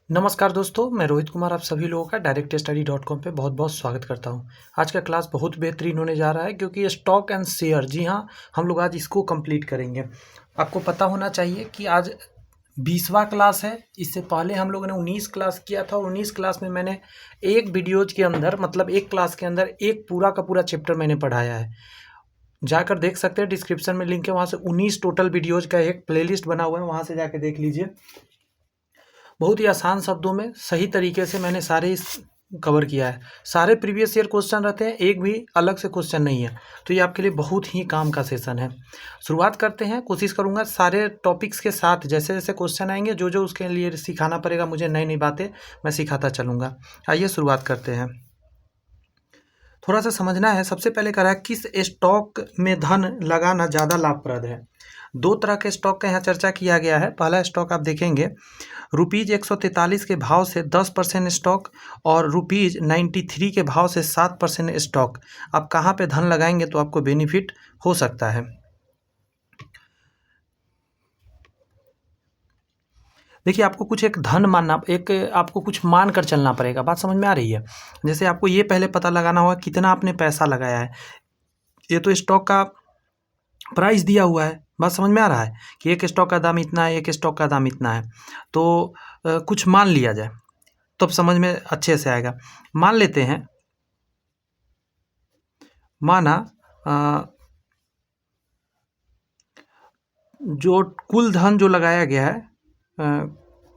नमस्कार दोस्तों, मैं रोहित कुमार आप सभी लोगों का directstudy.com पे बहुत बहुत स्वागत करता हूं। आज का क्लास बहुत बेहतरीन होने जा रहा है क्योंकि स्टॉक एंड शेयर, जी हां, हम लोग आज इसको कंप्लीट करेंगे। आपको पता होना चाहिए कि आज 20वां क्लास है। इससे पहले हम लोगों ने 19 क्लास किया था और 19 क्लास में मैंने एक वीडियोज के अंदर मतलब एक क्लास के अंदर एक पूरा का पूरा चैप्टर मैंने पढ़ाया है। जाकर देख सकते हैं, डिस्क्रिप्शन में लिंक है, वहाँ से 19 टोटल वीडियोज का एक प्लेलिस्ट बना हुआ है, वहाँ से जाकर देख लीजिए। बहुत ही आसान शब्दों में सही तरीके से मैंने सारे इस कवर किया है। सारे प्रीवियस ईयर क्वेश्चन रहते हैं, एक भी अलग से क्वेश्चन नहीं है, तो ये आपके लिए बहुत ही काम का सेशन है। शुरुआत करते हैं। कोशिश करूंगा सारे टॉपिक्स के साथ जैसे जैसे क्वेश्चन आएंगे जो जो उसके लिए सिखाना पड़ेगा मुझे, नई नई बातें मैं सिखाता चलूँगा। आइए शुरुआत करते हैं। थोड़ा सा समझना है। सबसे पहले कह रहा है किस स्टॉक में धन लगाना ज़्यादा लाभप्रद है। दो तरह के स्टॉक का यहाँ चर्चा किया गया है। पहला स्टॉक आप देखेंगे ₹143 के भाव से 10% स्टॉक और ₹93 के भाव से 7% स्टॉक। आप कहाँ पे धन लगाएंगे तो आपको बेनिफिट हो सकता है। देखिए, आपको कुछ एक धन मानना, एक आपको कुछ मान कर चलना पड़ेगा। बात समझ में आ रही है? जैसे आपको ये पहले पता लगाना होगा कितना आपने पैसा लगाया है। ये तो स्टॉक का प्राइस दिया हुआ है। बात समझ में आ रहा है कि एक स्टॉक का दाम इतना है, एक स्टॉक का दाम इतना है। तो कुछ मान लिया जाए तब समझ में अच्छे से आएगा। मान लेते हैं, माना जो कुल धन जो लगाया गया है,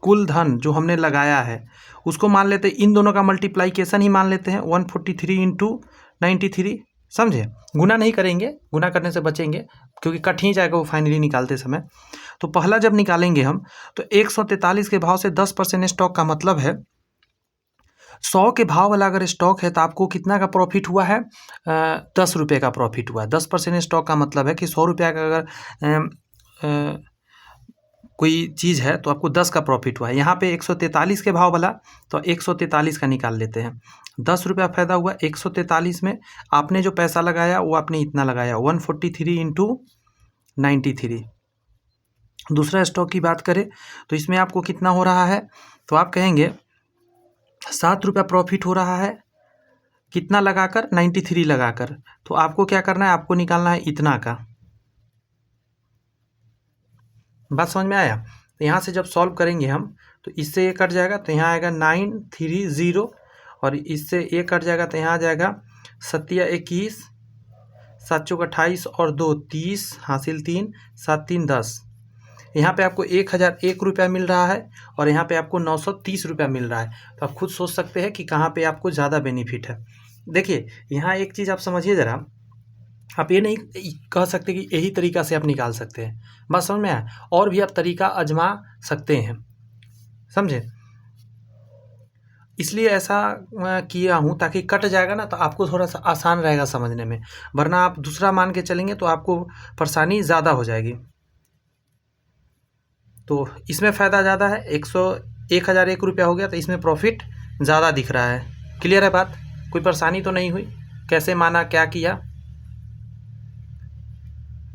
कुल धन जो हमने लगाया है उसको मान लेते हैं, इन दोनों का मल्टीप्लाइकेशन ही मान लेते हैं 143 इंटू 93। समझे? गुना नहीं करेंगे, गुना करने से बचेंगे क्योंकि कट ही जाएगा वो फाइनली निकालते समय। तो पहला जब निकालेंगे हम तो 143 के भाव से 10% स्टॉक का मतलब है 100 के भाव वाला अगर स्टॉक है तो आपको कितना का प्रॉफिट हुआ है? 10 रुपये का प्रॉफिट हुआ है। 10% स्टॉक का मतलब है कि 100 रुपये का अगर कोई चीज़ है तो आपको 10 का प्रॉफिट हुआ है। यहाँ पे 143 के भाव वाला तो 143 का निकाल लेते हैं। 10 रुपया फ़ायदा हुआ 143 में। आपने जो पैसा लगाया वो आपने इतना लगाया 143 इंटू 93। दूसरा स्टॉक की बात करें तो इसमें आपको कितना हो रहा है? तो आप कहेंगे 7 रुपया प्रॉफिट हो रहा है। कितना लगाकर? 93 लगाकर। तो आपको क्या करना है? आपको निकालना है इतना का। बात समझ में आया? तो यहाँ से जब सॉल्व करेंगे हम तो इससे ये कट जाएगा तो यहाँ आएगा 930 और इससे ये कट जाएगा तो यहाँ आ जाएगा 7 7 चौक 28 और 2 30 हासिल 3 7 3 10। यहाँ पे आपको 1001 रुपया मिल रहा है और यहाँ पे आपको 930 रुपया मिल रहा है। तो आप खुद सोच सकते हैं कि कहाँ पे आपको ज़्यादा बेनिफिट है। देखिए, यहाँ एक चीज़ आप समझिए ज़रा, आप ये नहीं कह सकते कि यही तरीका से आप निकाल सकते हैं। बात समझ में आया? और भी आप तरीका आजमा सकते हैं। समझे? इसलिए ऐसा किया हूँ ताकि कट जाएगा ना तो आपको थोड़ा सा आसान रहेगा समझने में, वरना आप दूसरा मान के चलेंगे तो आपको परेशानी ज़्यादा हो जाएगी। तो इसमें फ़ायदा ज़्यादा है। 1001 रुपया हो गया तो इसमें प्रॉफिट ज़्यादा दिख रहा है। क्लियर है बात? कोई परेशानी तो नहीं हुई? कैसे माना, क्या किया?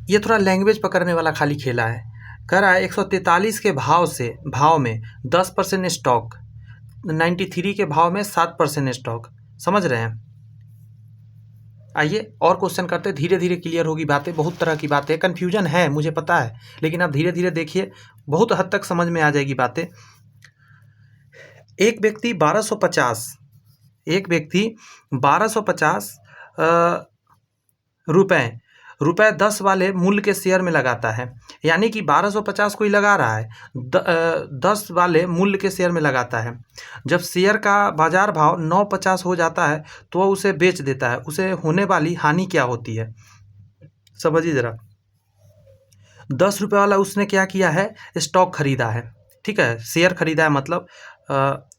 ये थोड़ा लैंग्वेज पकड़ने वाला खाली खेला है। कह रहा है 143 के भाव में 10% स्टॉक, 93 के भाव में 7% स्टॉक। समझ रहे हैं? आइए और क्वेश्चन करते, धीरे धीरे क्लियर होगी बातें। बहुत तरह की बातें, कन्फ्यूजन है मुझे पता है, लेकिन आप धीरे धीरे देखिए, बहुत हद तक समझ में आ जाएगी बातें। एक व्यक्ति 1250 रुपए 10 वाले मूल्य के शेयर में लगाता है। यानी कि 1250 कोई लगा रहा है, 10 वाले मूल्य के शेयर में लगाता है। जब शेयर का बाजार भाव 950 हो जाता है तो वह उसे बेच देता है। उसे होने वाली हानि क्या होती है? समझिए ज़रा। 10 रुपये वाला उसने क्या किया है? स्टॉक खरीदा है। ठीक है, शेयर खरीदा है। मतलब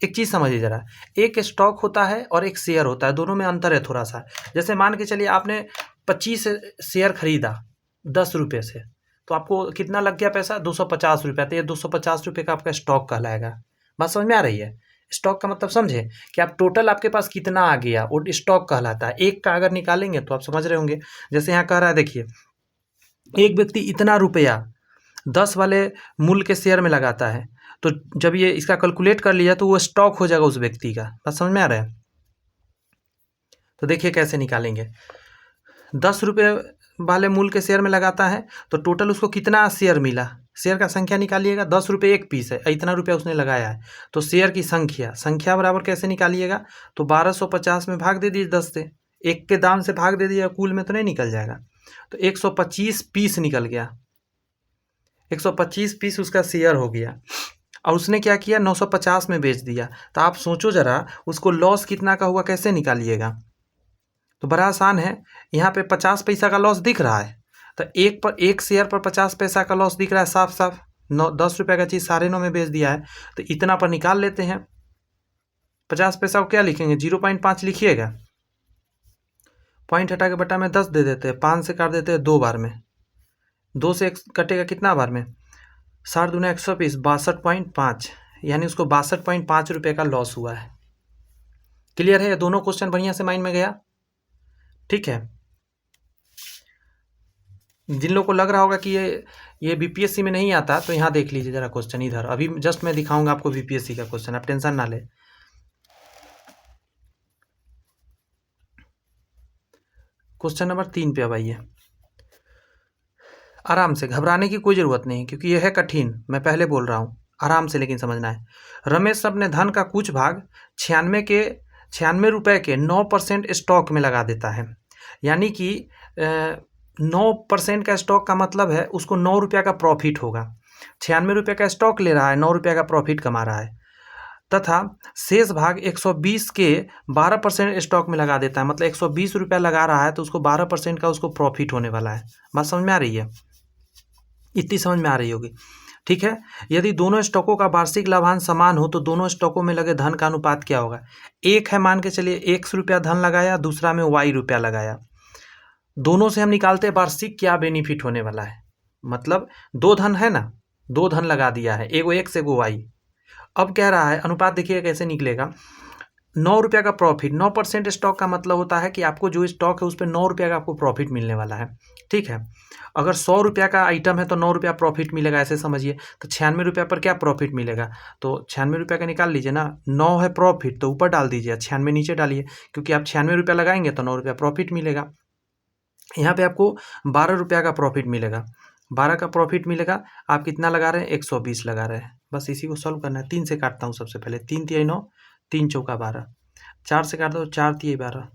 एक चीज़ समझिए ज़रा, एक स्टॉक होता है और एक शेयर होता है, दोनों में अंतर है थोड़ा सा। जैसे मान के चलिए आपने 25 शेयर खरीदा 10 रुपये से, तो आपको कितना लग गया पैसा? 250 रुपया। तो ये 250 रुपये का आपका स्टॉक कहलाएगा। बात समझ में आ रही है? स्टॉक का मतलब समझे कि आप टोटल आपके पास कितना आ गया, वो स्टॉक कहलाता है। एक का अगर निकालेंगे तो आप समझ रहे होंगे। जैसे यहाँ कह रहा है, देखिए, एक व्यक्ति इतना रुपया 10 वाले मूल्य के शेयर में लगाता है तो जब ये इसका कैलकुलेट कर लिया तो वो स्टॉक हो जाएगा उस व्यक्ति का। बात समझ में आ रहा है? तो देखिए कैसे निकालेंगे। 10 रुपये वाले मूल्य के शेयर में लगाता है तो टोटल उसको कितना शेयर मिला, शेयर का संख्या निकालिएगा। 10 रुपये एक पीस है, इतना रुपया उसने लगाया है, तो शेयर की संख्या बराबर कैसे निकालिएगा, तो 1250 में भाग दे दीजिए 10 से, एक के दाम से भाग दे दीजिए, कुल में तो नहीं निकल जाएगा। तो 125 पीस निकल गया, 125 पीस उसका शेयर हो गया। और उसने क्या किया, 950 में बेच दिया। तो आप सोचो जरा उसको लॉस कितना का हुआ, कैसे निकालिएगा। तो बड़ा आसान है, यहाँ पे 50 पैसा का लॉस दिख रहा है, तो एक शेयर पर 50 पैसा का लॉस दिख रहा है साफ साफ। 10 रुपये का चीज़ 9.5 में बेच दिया है, तो इतना पर निकाल लेते हैं। 50 पैसा को क्या लिखेंगे, 0.5 लिखिएगा, पॉइंट हटा के बटा में 10 दे देते हैं, 5 से काट देते हैं 2 बार में, 2 से 1 कटेगा कितना बार में, 60 दूना 120, 62.5, यानी उसको 62.5 रुपये का लॉस हुआ है। क्लियर है? ये दोनों क्वेश्चन बढ़िया से माइंड में गया? ठीक है। जिन लोगों को लग रहा होगा कि ये बीपीएससी में नहीं आता, तो यहाँ देख लीजिए जरा क्वेश्चन इधर, अभी जस्ट मैं दिखाऊंगा आपको बीपीएससी का क्वेश्चन, आप टेंशन ना ले। क्वेश्चन नंबर 3 पे अब आइए। आराम से, घबराने की कोई ज़रूरत नहीं, क्योंकि यह है कठिन, मैं पहले बोल रहा हूँ, आराम से लेकिन समझना है। रमेश अपने धन का कुछ भाग 96 रुपये के 9% स्टॉक में लगा देता है, यानी कि 9% का स्टॉक का मतलब है उसको 9 रुपये का प्रॉफिट होगा। 96 रुपये का स्टॉक ले रहा है, 9 रुपये का प्रॉफिट कमा रहा है, तथा शेष भाग 120 के 12% स्टॉक में लगा देता है, मतलब 120 रुपया लगा रहा है तो उसको 12% का उसको प्रॉफिट होने वाला है। बात समझ में आ रही है? इतनी समझ में आ रही होगी, ठीक है। यदि दोनों स्टॉकों का वार्षिक लाभांश समान हो तो दोनों स्टॉकों में लगे धन का अनुपात क्या होगा। एक है, मान के चलिए X रुपया धन लगाया, दूसरा में Y रुपया लगाया, दोनों से हम निकालते हैं वार्षिक क्या बेनिफिट होने वाला है। मतलब 2 धन है ना, 2 धन लगा दिया है, एगो X एगो Y। अब कह रहा है अनुपात, देखिए कैसे निकलेगा। 9 रुपया का प्रॉफिट, 9% स्टॉक का मतलब होता है कि आपको जो स्टॉक है उस पर 9 रुपया का आपको प्रॉफिट मिलने वाला है, ठीक है। अगर 100 रुपया का आइटम है तो 9 रुपया प्रॉफिट मिलेगा, ऐसे समझिए। तो 96 रुपया पर क्या प्रॉफिट मिलेगा, तो 96 रुपया का निकाल लीजिए ना, 9 है प्रॉफिट तो ऊपर डाल दीजिए, 96 नीचे डालिए, क्योंकि आप 96 रुपया लगाएंगे तो 9 रुपया प्रॉफिट मिलेगा। यहाँ पे आपको 12 रुपया का प्रॉफिट मिलेगा, 12 का प्रॉफिट मिलेगा। आप कितना लगा रहे हैं, 120 लगा रहे हैं। बस इसी को सॉल्व करना है। 3 से काटता हूँ सबसे पहले, 3 तिहाई 9, 3 चौका 12, 4 से काट दो, 4 तिहाई 12,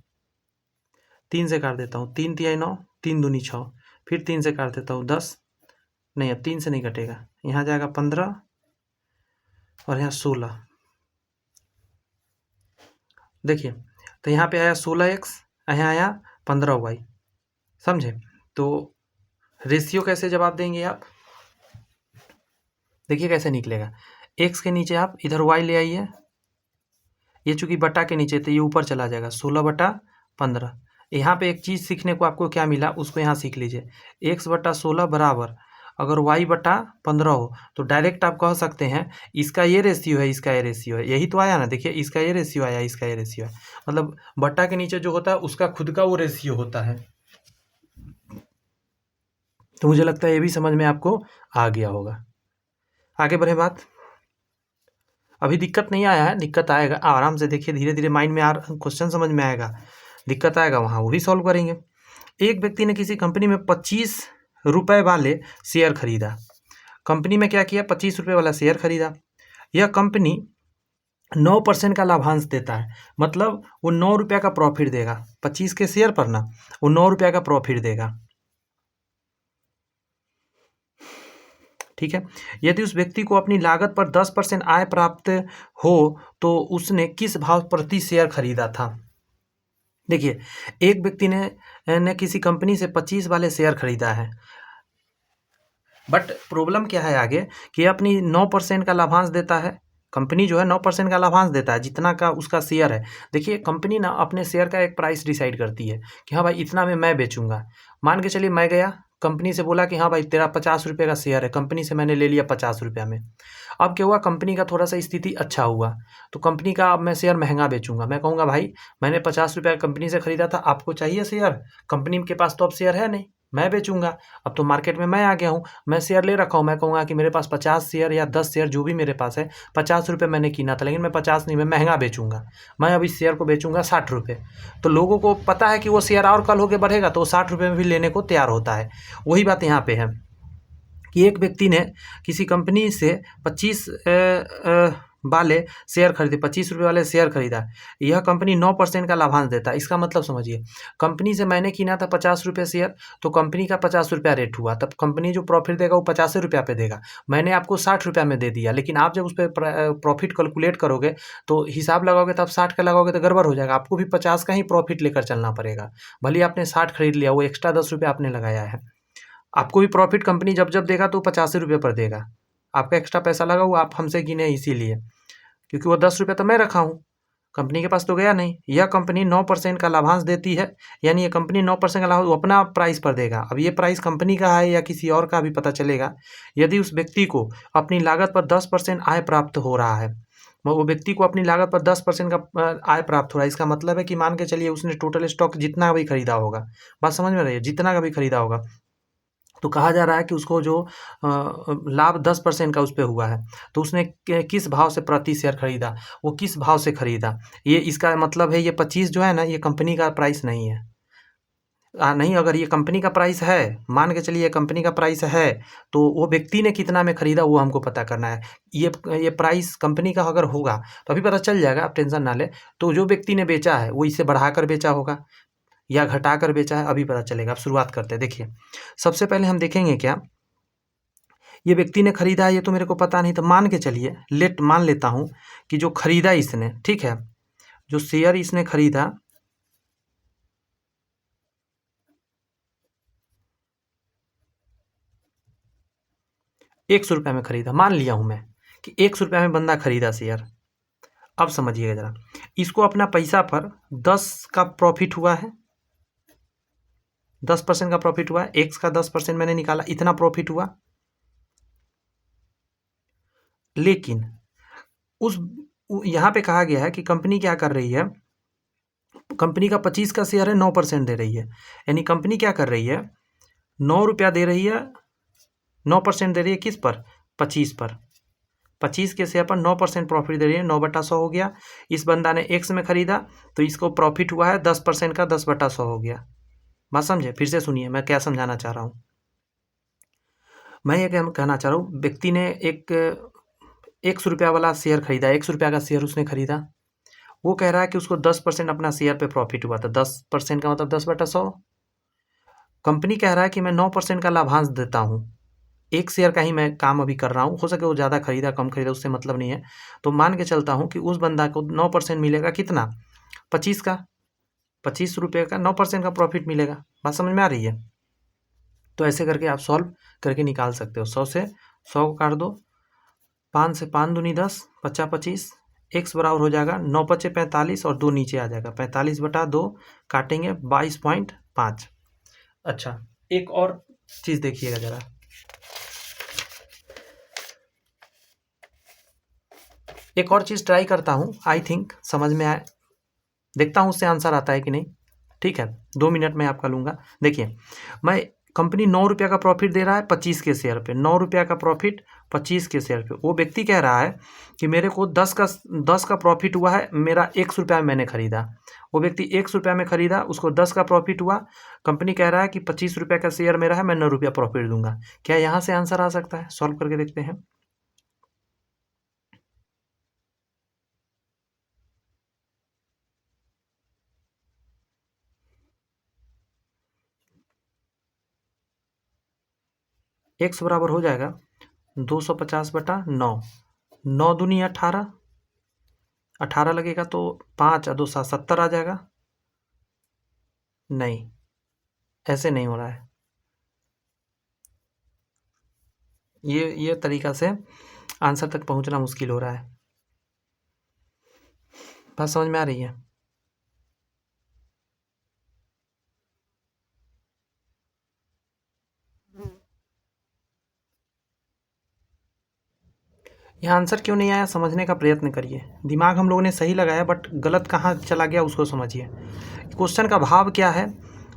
3 से काट देता हूँ, 3 तिहाई 9, 3 दूनी 6, फिर 3 से काट देता हूँ 10, नहीं अब 3 से नहीं कटेगा, यहाँ जाएगा 15 और यहाँ 16। देखिए तो यहाँ पे आया 16x, यहाँ आया 15y, समझे। तो रेशियो कैसे जवाब देंगे आप, देखिए कैसे निकलेगा। x के नीचे आप इधर y ले आइए, ये चूंकि बटा के नीचे तो ये ऊपर चला जाएगा, 16/15। यहाँ पे एक चीज़ सीखने को आपको क्या मिला उसको यहाँ सीख लीजिए। x/16 बराबर अगर y/15 हो तो डायरेक्ट आप कह सकते हैं इसका ये रेशियो है, इसका ये रेशियो है, यही तो आया ना। देखिए इसका ये रेशियो आया, इसका ये रेशियो है, मतलब बटा के नीचे जो होता है उसका खुद का वो रेशियो होता है। तो मुझे लगता है ये भी समझ में आपको आ गया होगा। आगे बढ़े बात, अभी दिक्कत नहीं आया है, दिक्कत आएगा, आराम से देखिए, धीरे धीरे माइंड में क्वेश्चन समझ में आएगा, दिक्कत आएगा वहाँ वो भी सॉल्व करेंगे। एक व्यक्ति ने किसी कंपनी में 25 रुपये वाले शेयर खरीदा, कंपनी में क्या किया, 25 रुपये वाला शेयर खरीदा। यह कंपनी 9% का लाभांश देता है, मतलब वो 9 रुपया का प्रॉफिट देगा, 25 के शेयर पर ना वो 9 रुपया का प्रॉफिट देगा, ठीक है। यदि उस व्यक्ति को अपनी लागत पर 10% आय प्राप्त हो तो उसने किस भाव प्रति शेयर खरीदा था। देखिए एक व्यक्ति ने किसी कंपनी से 25 वाले शेयर खरीदा है, बट प्रॉब्लम क्या है आगे कि अपनी 9% का लाभांश देता है, कंपनी जो है 9% का लाभांश देता है जितना का उसका शेयर है। देखिए कंपनी ना अपने शेयर का एक प्राइस डिसाइड करती है कि हाँ भाई इतना में मैं बेचूंगा। मान के चलिए मैं गया कंपनी से बोला कि हाँ भाई तेरा 50 रुपये का शेयर है, कंपनी से मैंने ले लिया 50 रुपया में। अब क्या हुआ, कंपनी का थोड़ा सा स्थिति अच्छा हुआ तो कंपनी का अब मैं शेयर महंगा बेचूंगा। मैं कहूँगा भाई मैंने 50 रुपया कंपनी से ख़रीदा था, आपको चाहिए शेयर, कंपनी के पास तो अब शेयर है नहीं, मैं बेचूंगा। अब तो मार्केट में मैं आ गया हूँ, मैं शेयर ले रखा हूँ, मैं कहूँगा कि मेरे पास 50 शेयर या 10 शेयर जो भी मेरे पास है, 50 रुपये मैंने कीना था, लेकिन मैं 50 नहीं, मैं महंगा बेचूंगा। मैं अब इस शेयर को बेचूंगा 60 रुपये। तो लोगों को पता है कि वो शेयर और कल होकर बढ़ेगा, तो वो 60 रुपये में भी लेने को तैयार होता है। वही बात यहाँ पे है कि एक व्यक्ति ने किसी कंपनी से 25 वाले शेयर खरीदे, 25 रुपये वाले शेयर खरीदा। यह कंपनी 9% का लाभांश देता है। इसका मतलब समझिए, कंपनी से मैंने किना था 50 रुपये शेयर, तो कंपनी का 50 रुपया रेट हुआ, तब कंपनी जो प्रॉफिट देगा वो 85 रुपया पे देगा। मैंने आपको 60 रुपया में दे दिया, लेकिन आप जब उस पर प्रॉफिट कैलकुलेट करोगे तो हिसाब लगाओगे, तब 60 का लगाओगे तो गड़बड़ हो जाएगा। आपको भी 50 का ही प्रॉफिट लेकर चलना पड़ेगा। भले आपने 60 खरीद लिया, वो एक्स्ट्रा 10 रुपये आपने लगाया है। आपको भी प्रॉफिट कंपनी जब जब देगा तो 85 रुपये पर देगा। आपका एक्स्ट्रा पैसा लगा हुआ, आप हमसे गिने इसीलिए, क्योंकि वो 10 रुपये तो मैं रखा हूँ, कंपनी के पास तो गया नहीं। यह कंपनी 9% का लाभांश देती है, यानी ये कंपनी 9% का लाभांश अपना प्राइस पर देगा। अब ये प्राइस कंपनी का है या किसी और का भी पता चलेगा यदि उस व्यक्ति को अपनी लागत पर 10% आय प्राप्त हो रहा है। वो व्यक्ति को अपनी लागत पर 10% का आय प्राप्त हो रहा है। इसका मतलब है कि मान के चलिए उसने टोटल स्टॉक जितना भी खरीदा होगा, बात समझ में रही है, जितना का भी खरीदा होगा, तो कहा जा रहा है कि उसको जो लाभ 10% का उस पर हुआ है, तो उसने किस भाव से प्रति शेयर खरीदा, वो किस भाव से खरीदा, ये इसका मतलब है। ये 25 जो है ना, ये कंपनी का प्राइस नहीं है। नहीं, अगर ये कंपनी का प्राइस है, मान के चलिए कंपनी का प्राइस है, तो वो व्यक्ति ने कितना में खरीदा वो हमको पता करना है। ये प्राइस कंपनी का अगर होगा तो अभी पता चल जाएगा, आप टेंशन ना ले। तो जो व्यक्ति ने बेचा है वो इसे बढ़ाकर बेचा होगा या घटाकर बेचा है, अभी पता चलेगा। अब शुरुआत करते हैं। देखिए, सबसे पहले हम देखेंगे क्या, ये व्यक्ति ने खरीदा है, ये तो मेरे को पता नहीं, तो मान के चलिए, मान लेता हूँ कि जो खरीदा इसने, ठीक है, जो शेयर इसने खरीदा, ₹100 में खरीदा। मान लिया हूँ मैं कि ₹100 में बंदा खरीदा शेयर। अब समझिएगा जरा, इसको अपना पैसा पर 10 का प्रॉफिट हुआ है, 10% का प्रॉफिट हुआ है, एक्स का 10% मैंने निकाला, इतना प्रॉफिट हुआ। लेकिन उस यहाँ पे कहा गया है कि कंपनी क्या कर रही है, कंपनी का 25 का शेयर है, 9% दे रही है। यानी कंपनी क्या कर रही है, 9 रुपया दे रही है, 9% दे रही है किस पर, 25 पर। 25 के शेयर पर 9% प्रॉफिट दे रही है, 9/100 हो गया। इस बंदा ने एक्स में खरीदा, तो इसको प्रॉफिट हुआ है 10% का, 10/100 हो गया। बात समझे, फिर से सुनिए मैं क्या समझाना चाह रहा हूँ। मैं ये कहना चाह रहा हूँ, व्यक्ति ने एक ₹100 वाला शेयर खरीदा, ₹100 का शेयर उसने खरीदा। वो कह रहा है कि उसको 10% अपना शेयर पे प्रॉफिट हुआ था। 10% का मतलब 10/100। कंपनी कह रहा है कि मैं 9% का लाभांश देता हूँ, एक शेयर का ही मैं काम अभी कर रहा हूँ, हो सके वो ज़्यादा खरीदा कम खरीदा उससे मतलब नहीं है। तो मान के चलता हूँ कि उस बंदा को 9% मिलेगा, कितना, 25 का, 25 रुपये का 9% का प्रॉफिट मिलेगा। बात समझ में आ रही है। तो ऐसे करके आप सॉल्व करके निकाल सकते हो। 100 से 100 को काट दो, 5 से 5 दूनी 10, 50 25, एक्स बराबर हो जाएगा 9 पचे 45 और 2 नीचे आ जाएगा, 45/2 काटेंगे 22.5। अच्छा, एक और चीज़ देखिएगा ज़रा, एक और चीज़ ट्राई करता हूँ, आई थिंक समझ में आए, देखता हूँ उससे आंसर आता है कि नहीं। ठीक है, 2 मिनट में आपका लूँगा। देखिए, मैं कंपनी 9 रुपये का प्रॉफिट दे रहा है 25 के शेयर पे, 9 रुपये का प्रॉफिट 25 के शेयर पे। वो व्यक्ति कह रहा है कि मेरे को 10 का प्रॉफिट हुआ है, मेरा ₹100 में मैंने खरीदा। वो व्यक्ति ₹100 में खरीदा, उसको 10 का प्रॉफिट हुआ। कंपनी कह रहा है कि 25 रुपये का शेयर मेरा है, मैं 9 रुपया प्रॉफिट दूंगा। क्या यहाँ से आंसर आ सकता है? सॉल्व करके देखते हैं। एक्स बराबर हो जाएगा 250/9, 9 दूनी 18, 18 लगेगा तो 5 और 2 7, 70 आ जाएगा। नहीं, ऐसे नहीं हो रहा है। ये तरीका से आंसर तक पहुंचना मुश्किल हो रहा है। बात समझ में आ रही है? यह आंसर क्यों नहीं आया, समझने का प्रयत्न करिए। दिमाग हम लोगों ने सही लगाया, बट गलत कहाँ चला गया उसको समझिए। क्वेश्चन का भाव क्या है,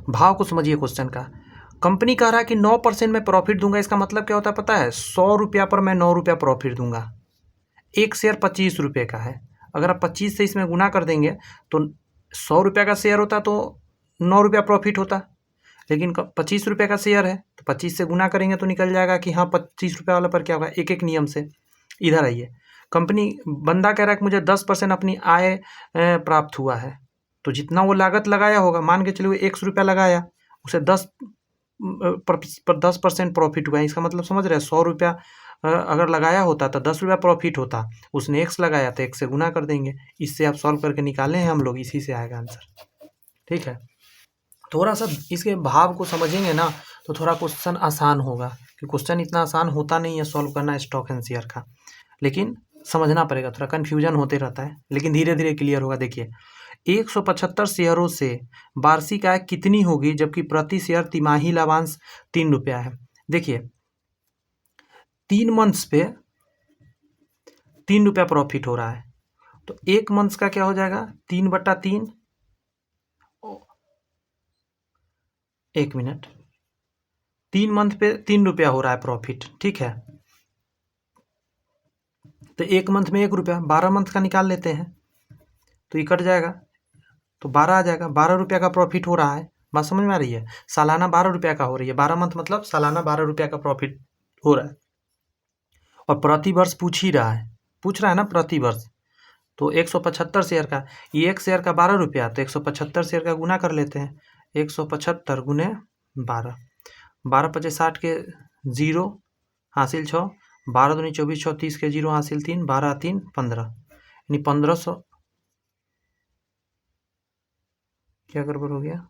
भाव को समझिए क्वेश्चन का। कंपनी कह रहा है कि 9% में प्रॉफिट दूंगा। इसका मतलब क्या होता है पता है? 100 रुपया पर मैं 9 रुपया प्रॉफिट दूंगा। एक शेयर 25 रुपये का है, अगर आप 25 से इसमें गुना कर देंगे तो 100 रुपया का शेयर होता तो 9 रुपया प्रॉफिट होता, लेकिन 25 रुपये का शेयर है तो 25 से गुना करेंगे तो निकल जाएगा कि हाँ 25 रुपये वाला पर क्या होगा, एक एक नियम से। इधर आइए, कंपनी बंदा कह रहा है कि मुझे 10% अपनी आय प्राप्त हुआ है, तो जितना वो लागत लगाया होगा, मान के चलिए 100 रुपया लगाया, उसे 10% प्रॉफिट हुआ है। इसका मतलब समझ रहे हैं, 100 रुपया अगर लगाया होता तो 10 रुपया प्रॉफिट होता, उसने x लगाया तो 1 से गुना कर देंगे। इससे आप सॉल्व करके निकाले हैं हम लोग, इसी से आएगा आंसर। ठीक है, थोड़ा सा इसके भाव को समझेंगे ना तो थोड़ा क्वेश्चन आसान होगा, कि क्वेश्चन इतना आसान होता नहीं है सॉल्व करना स्टॉक एंड शेयर का, लेकिन समझना पड़ेगा, थोड़ा कन्फ्यूजन होते रहता है, लेकिन धीरे धीरे क्लियर होगा। देखिए 175 शेयरों से वार्षिक आय कितनी होगी जबकि प्रति शेयर तिमाही लाभांश 3 रुपया है। देखिए 3 मंथ्स पे 3 रुपया प्रॉफिट हो रहा है, तो 1 मंथ्स का क्या हो जाएगा, 3/3। 1 मिनट, 3 मंथ पे 3 रुपया हो रहा है प्रॉफिट, ठीक है, तो 1 मंथ में 1 रुपया, 12 मंथ का निकाल लेते हैं तो ये कट जाएगा, तो 12 आ जाएगा। 12 रुपया का प्रॉफिट हो रहा है, बात समझ में आ रही है? सालाना 12 रुपया का हो रही है, 12 मंथ मतलब सालाना 12 रुपया का प्रॉफिट हो रहा है। और प्रति वर्ष पूछ ही रहा है, पूछ रहा है ना प्रति वर्ष, तो 175 शेयर का, ये एक शेयर का 12 रुपया, तो 175 शेयर का गुना कर लेते हैं। 175 गुने 12, 12 पचे 60 के 0 हासिल 6, 12 दूनी 24, 6 30 के 0 हासिल 3, 12 3 15, यानी 1500। क्या गड़बड़ हो गया?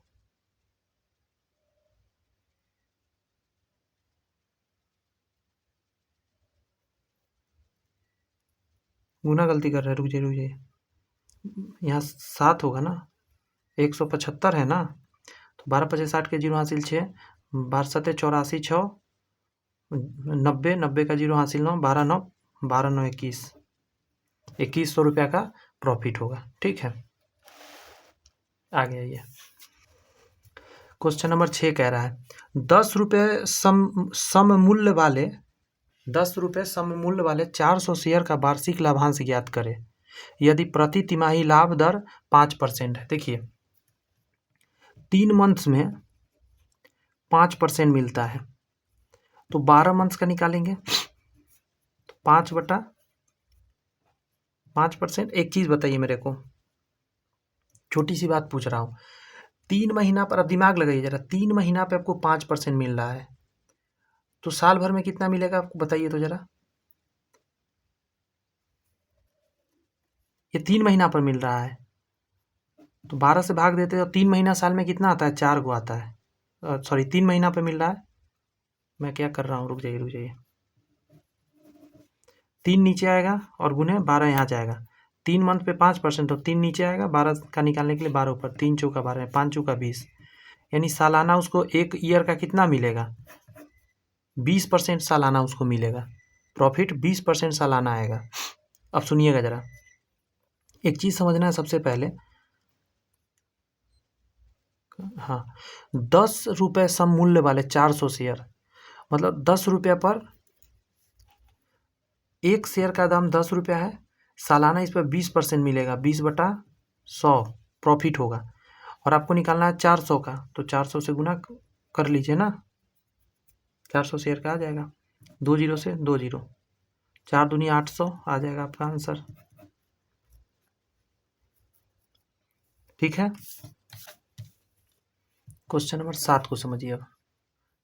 गुना गलती कर रहे हैं, रुक जाइए, यहाँ 7 होगा ना, 175 है ना, तो 12 पचे 60 के 0 हासिल 6, 12 सते 84, 6 90, 90 का 0 हासिल 9, 12 9, 12 9 21, 2100 रुपया का प्रॉफिट होगा। ठीक है, आगे आइए, क्वेश्चन नंबर 6 कह रहा है 10 रुपये सममूल्य वाले 400 शेयर का वार्षिक लाभांश ज्ञात करें यदि प्रति तिमाही लाभ दर 5% है। देखिए 3 मंथ्स में 5% मिलता है, तो 12 मंथ्स का निकालेंगे तो 5/5%। एक चीज़ बताइए मेरे को, छोटी सी बात पूछ रहा हूँ, 3 महीना पर, अब दिमाग लगाइए जरा, 3 महीना पे आपको 5% मिल रहा है, तो साल भर में कितना मिलेगा आपको बताइए तो जरा। ये 3 महीना पर मिल रहा है, तो 12 से भाग देते हैं, तो 3 महीना साल में कितना आता है, 4 को आता है, सॉरी 3 महीना पे मिल रहा है। मैं क्या कर रहा हूँ, रुक जाइए, 3 नीचे आएगा और गुने 12 यहाँ जाएगा, 3 मंथ पे 5%, तो 3 नीचे आएगा, 12 का निकालने के लिए 12 ऊपर, 3 चौका 12, 5 चौका 20, यानी सालाना उसको 1 ईयर का कितना मिलेगा, 20% सालाना उसको मिलेगा प्रॉफिट, 20% सालाना आएगा। अब सुनिएगा जरा, एक चीज़ समझना है सबसे पहले, हाँ 10 रुपये सममूल्य वाले 400 शेयर, मतलब 10 रुपये पर, एक शेयर का दाम 10 रुपया है, सालाना इस पर 20% मिलेगा, 20/100 प्रॉफिट होगा, और आपको निकालना है 400 का, तो 400 से गुना कर लीजिए ना, 400 शेयर का आ जाएगा, 2 जीरो से 2 जीरो, 4 दूनी 800 आ जाएगा आपका आंसर। ठीक है, क्वेश्चन नंबर 7 को समझिए। अब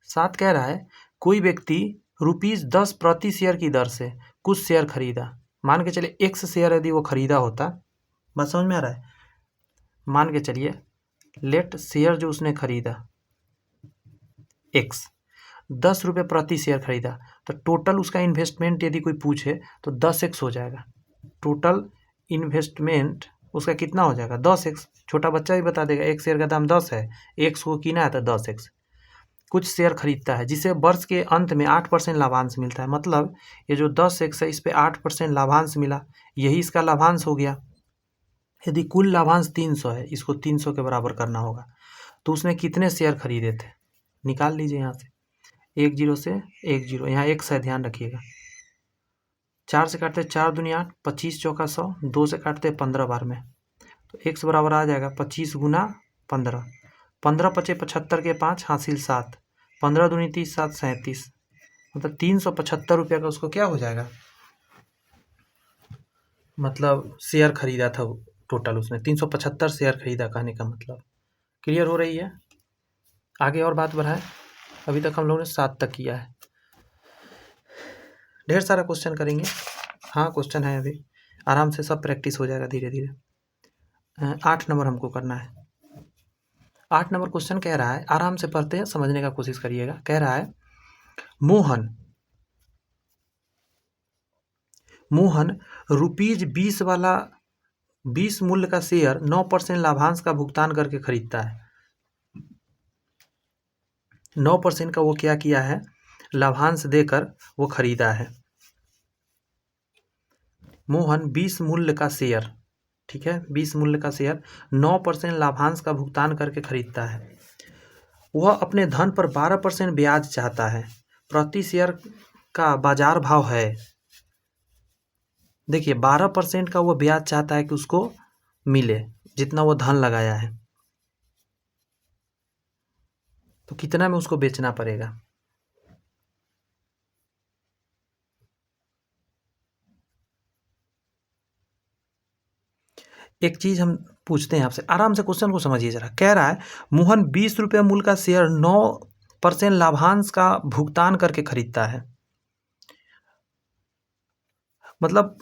7 कह रहा है कोई व्यक्ति ₹10 प्रति शेयर की दर से कुछ शेयर खरीदा, मान के चलिए x शेयर यदि वो खरीदा होता, बात समझ में आ रहा है, मान के चलिए लेट शेयर जो उसने खरीदा x, 10 रुपये प्रति शेयर खरीदा, तो टोटल उसका इन्वेस्टमेंट यदि कोई पूछे तो 10x हो जाएगा, टोटल इन्वेस्टमेंट उसका कितना हो जाएगा, 10x, छोटा बच्चा भी बता देगा, एक शेयर का दाम 10 है, x को कीना है तो 10x। कुछ शेयर खरीदता है जिसे वर्ष के अंत में 8% लाभांश मिलता है, मतलब ये जो 10x है इस पे 8% लाभांश मिला, यही इसका लाभांश हो गया। यदि कुल लाभांश 300 है, इसको 300 के बराबर करना होगा, तो उसने कितने शेयर खरीदे थे, निकाल लीजिए यहाँ से, 1 0 से 1 0, यहाँ x है, ध्यान रखिएगा। 4 से काटते 4 दूनी 8, 25 चौका 100, 2 से काटते 15 बार में, तो x बराबर आ जाएगा 25 गुना 15, 15 पचे 75 के 5 हासिल 7, 15 दूनी 30, 7 37, मतलब 375 रुपये का उसको क्या हो जाएगा, मतलब शेयर खरीदा था टोटल, उसने 375 शेयर खरीदा, कहने का मतलब। क्लियर हो रही है? आगे और बात बढ़ाएं, अभी तक हम लोगों ने 7 तक किया है, ढेर सारा क्वेश्चन करेंगे। हाँ क्वेश्चन है, अभी आराम से सब प्रैक्टिस हो जाएगा धीरे धीरे। 8 नंबर हमको करना है। 8 नंबर क्वेश्चन कह रहा है, आराम से पढ़ते हैं, समझने का कोशिश करिएगा। कह रहा है मोहन ₹20 वाला 20 मूल्य का शेयर 9% लाभांश का भुगतान करके खरीदता है। 9% का वो क्या किया है, लाभांश देकर वो खरीदा है। मोहन 20 मूल्य का शेयर, ठीक है, 20 मूल्य का शेयर 9% लाभांश का भुगतान करके खरीदता है। वह अपने धन पर 12% ब्याज चाहता है। प्रति शेयर का बाजार भाव है, देखिए 12% का वो ब्याज चाहता है कि उसको मिले, जितना वो धन लगाया है, तो कितना में उसको बेचना पड़ेगा। एक चीज हम पूछते हैं आपसे, आराम से क्वेश्चन को समझिए जरा। कह रहा है मोहन 20 रुपये मूल्य का शेयर 9% लाभांश का भुगतान करके खरीदता है, मतलब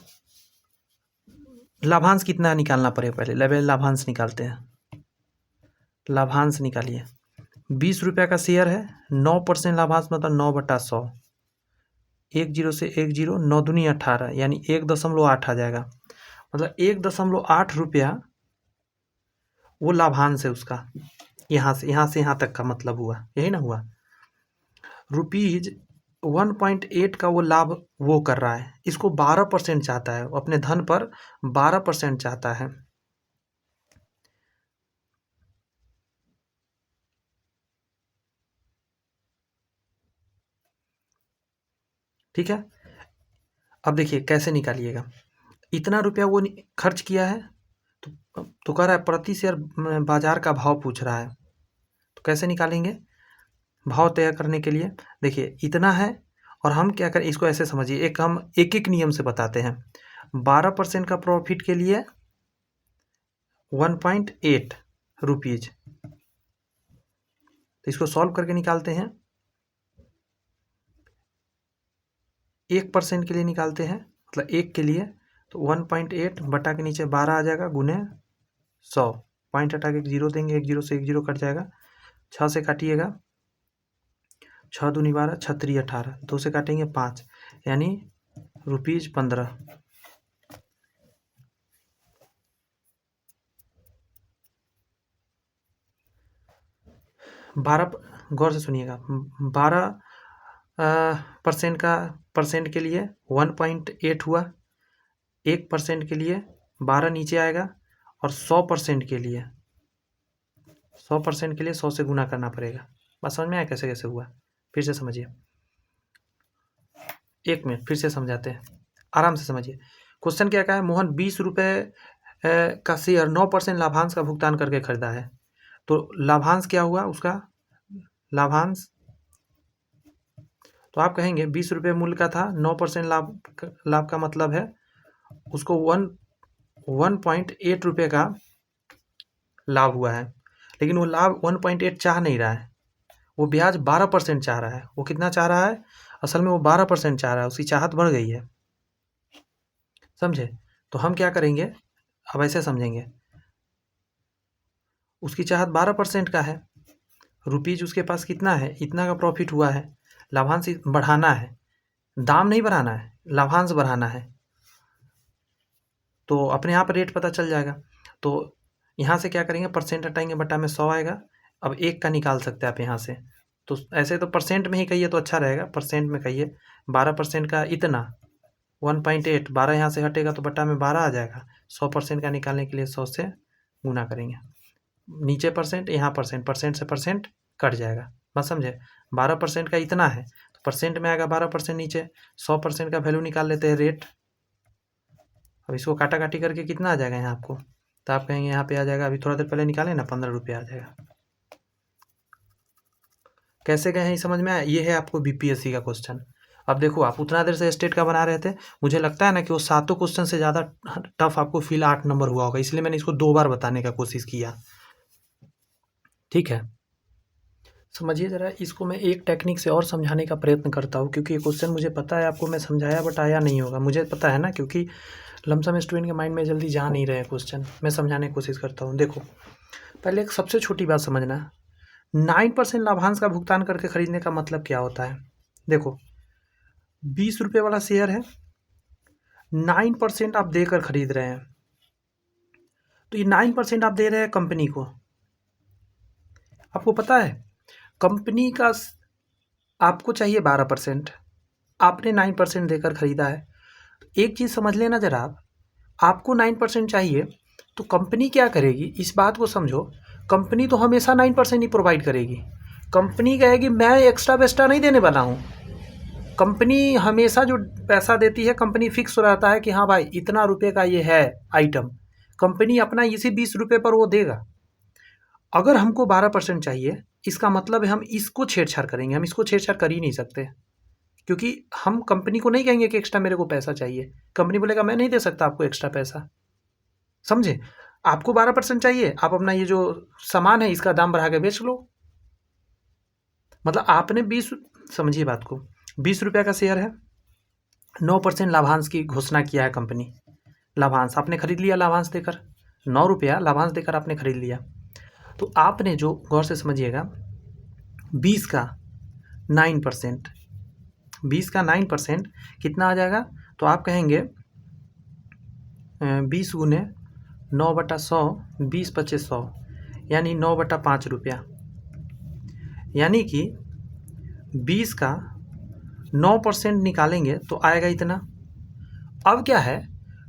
लाभांश कितना निकालना पड़ेगा, पहले लेवल लाभांश निकालते हैं। लाभांश निकालिए, 20 रुपये का शेयर है, 9% लाभांश मतलब 9/100, 1 0 से 1 0, 9 दूनी 18, यानी 1.8 आ जाएगा, मतलब 1.8 रुपया वो लाभांश है उसका। यहाँ से यहाँ तक का मतलब हुआ, यही ना हुआ। ₹1.8 का वो लाभ वो कर रहा है, इसको 12% चाहता है, वो अपने धन पर 12% चाहता है। ठीक है, अब देखिए कैसे निकालिएगा। इतना रुपया वो खर्च किया है, तो कह रहा है प्रति शेयर बाजार का भाव पूछ रहा है, तो कैसे निकालेंगे भाव तय करने के लिए। देखिए इतना है, और हम क्या करें, इसको ऐसे समझिए, हम एक नियम से बताते हैं। 12% का प्रॉफिट के लिए 1.8 रुपीज, तो इसको सॉल्व करके निकालते हैं। 1% के लिए निकालते हैं, मतलब 1 के लिए, तो 1.8 बटा के नीचे 12 आ जाएगा, गुने 100, पॉइंट हटा के 0 देंगे, 1 0 से 1 0 कट जाएगा, 6 से काटिएगा, 6 दूनी 12, 6 3 18, 2 से काटेंगे 5, यानी ₹15। गौर से सुनिएगा, 12% का परसेंट के लिए 1.8 हुआ, 1% के लिए 12 नीचे आएगा, और 100% के लिए 100 से गुना करना पड़ेगा। बात समझ में आया कैसे कैसे हुआ, फिर से समझिए, 1 मिनट फिर से समझाते हैं, आराम से समझिए। क्वेश्चन क्या कहा है, मोहन 20 रुपये का शेयर 9% लाभांश का भुगतान करके खरीदा है, तो लाभांश क्या हुआ उसका, लाभांश, तो आप कहेंगे 20 रुपये मूल्य का था, 9% लाभ का मतलब है उसको 1.8 रुपये का लाभ हुआ है, लेकिन वो लाभ 1.8 चाह नहीं रहा है, वो ब्याज 12% चाह रहा है। वो कितना चाह रहा है, असल में वो 12% चाह रहा है, उसकी चाहत बढ़ गई है, समझे। तो हम क्या करेंगे, अब ऐसे समझेंगे, उसकी चाहत 12% का है, रुपीज उसके पास कितना है, इतना का प्रॉफिट हुआ है, लाभांश बढ़ाना है, दाम नहीं बढ़ाना है, लाभांश बढ़ाना है, तो अपने आप रेट पता चल जाएगा। तो यहाँ से क्या करेंगे, परसेंट हटाएंगे, बटा में 100 आएगा। अब 1 का निकाल सकते हैं आप यहाँ से, तो ऐसे तो परसेंट में ही कहिए तो अच्छा रहेगा, परसेंट में कहिए, 12% का इतना 1.8, 12 यहाँ से हटेगा तो बटा में 12 आ जाएगा। 100% का निकालने के लिए 100 से गुना करेंगे, नीचे परसेंट यहाँ परसेंट, परसेंट से परसेंट कट जाएगा, बात समझे। 12% का इतना है तो परसेंट में आएगा 12% नीचे। 100% का वैल्यू निकाल लेते हैं रेट। अब इसको काटा काटी करके कितना आ जाएगा यहाँ आपको, तो आप कहेंगे यहाँ पे आ जाएगा, अभी थोड़ा देर पहले निकाले ना, 15 रुपये आ जाएगा। कैसे गए हैं समझ में आया। ये है आपको बीपीएससी का क्वेश्चन। अब देखो, आप उतना देर से स्टेट का बना रहे थे, मुझे लगता है ना कि वो 7 क्वेश्चन से ज़्यादा टफ आपको फील 8 नंबर हुआ होगा, इसलिए मैंने इसको 2 बार बताने का कोशिश किया। ठीक है, समझिए ज़रा इसको। मैं एक टेक्निक से और समझाने का प्रयत्न करता हूँ, क्योंकि ये क्वेश्चन मुझे पता है आपको मैं समझाया बट आया नहीं होगा, मुझे पता है ना, क्योंकि लमसम स्टूडेंट के माइंड में जल्दी जा नहीं रहे क्वेश्चन। मैं समझाने की कोशिश करता हूँ। देखो, पहले एक सबसे छोटी बात समझना, 9% लाभांश का भुगतान करके खरीदने का मतलब क्या होता है। देखो, 20 रुपये वाला शेयर है, 9% आप देकर खरीद रहे हैं, तो ये 9% आप दे रहे हैं कंपनी को। आपको पता है कंपनी का आपको चाहिए 12%, आपने 9% देकर खरीदा है। तो एक चीज़ समझ लेना ज़रा, आपको 9% चाहिए तो कंपनी क्या करेगी, इस बात को समझो। कंपनी तो हमेशा 9% ही प्रोवाइड करेगी। कंपनी कहेगी मैं एक्स्ट्रा वेस्ट्रा नहीं देने वाला हूँ। कंपनी हमेशा जो पैसा देती है, कंपनी फिक्स हो रहता है कि हाँ भाई इतना रुपये का ये है आइटम, कंपनी अपना इसी 20 रुपये पर वो देगा। अगर हमको 12% चाहिए, इसका मतलब है हम इसको छेड़छाड़ करेंगे। हम इसको छेड़छाड़ कर ही नहीं सकते, क्योंकि हम कंपनी को नहीं कहेंगे कि एक्स्ट्रा मेरे को पैसा चाहिए। कंपनी बोलेगा मैं नहीं दे सकता आपको एक्स्ट्रा पैसा, समझे। आपको 12% चाहिए, आप अपना ये जो सामान है इसका दाम बढ़ा के बेच लो। मतलब आपने 20, समझिए बात को, 20 रुपये का शेयर है, 9% लाभांश की घोषणा किया है कंपनी। लाभांश आपने खरीद लिया, लाभांश देकर 9 रुपया लाभांश देकर आपने खरीद लिया। तो आपने जो, गौर से समझिएगा, 20 का 9%, 20 का 9% कितना आ जाएगा, तो आप कहेंगे 20 गुने 9/100, 20 × 100, यानी 9/5 रुपया। यानी कि 20 का 9% निकालेंगे तो आएगा इतना। अब क्या है,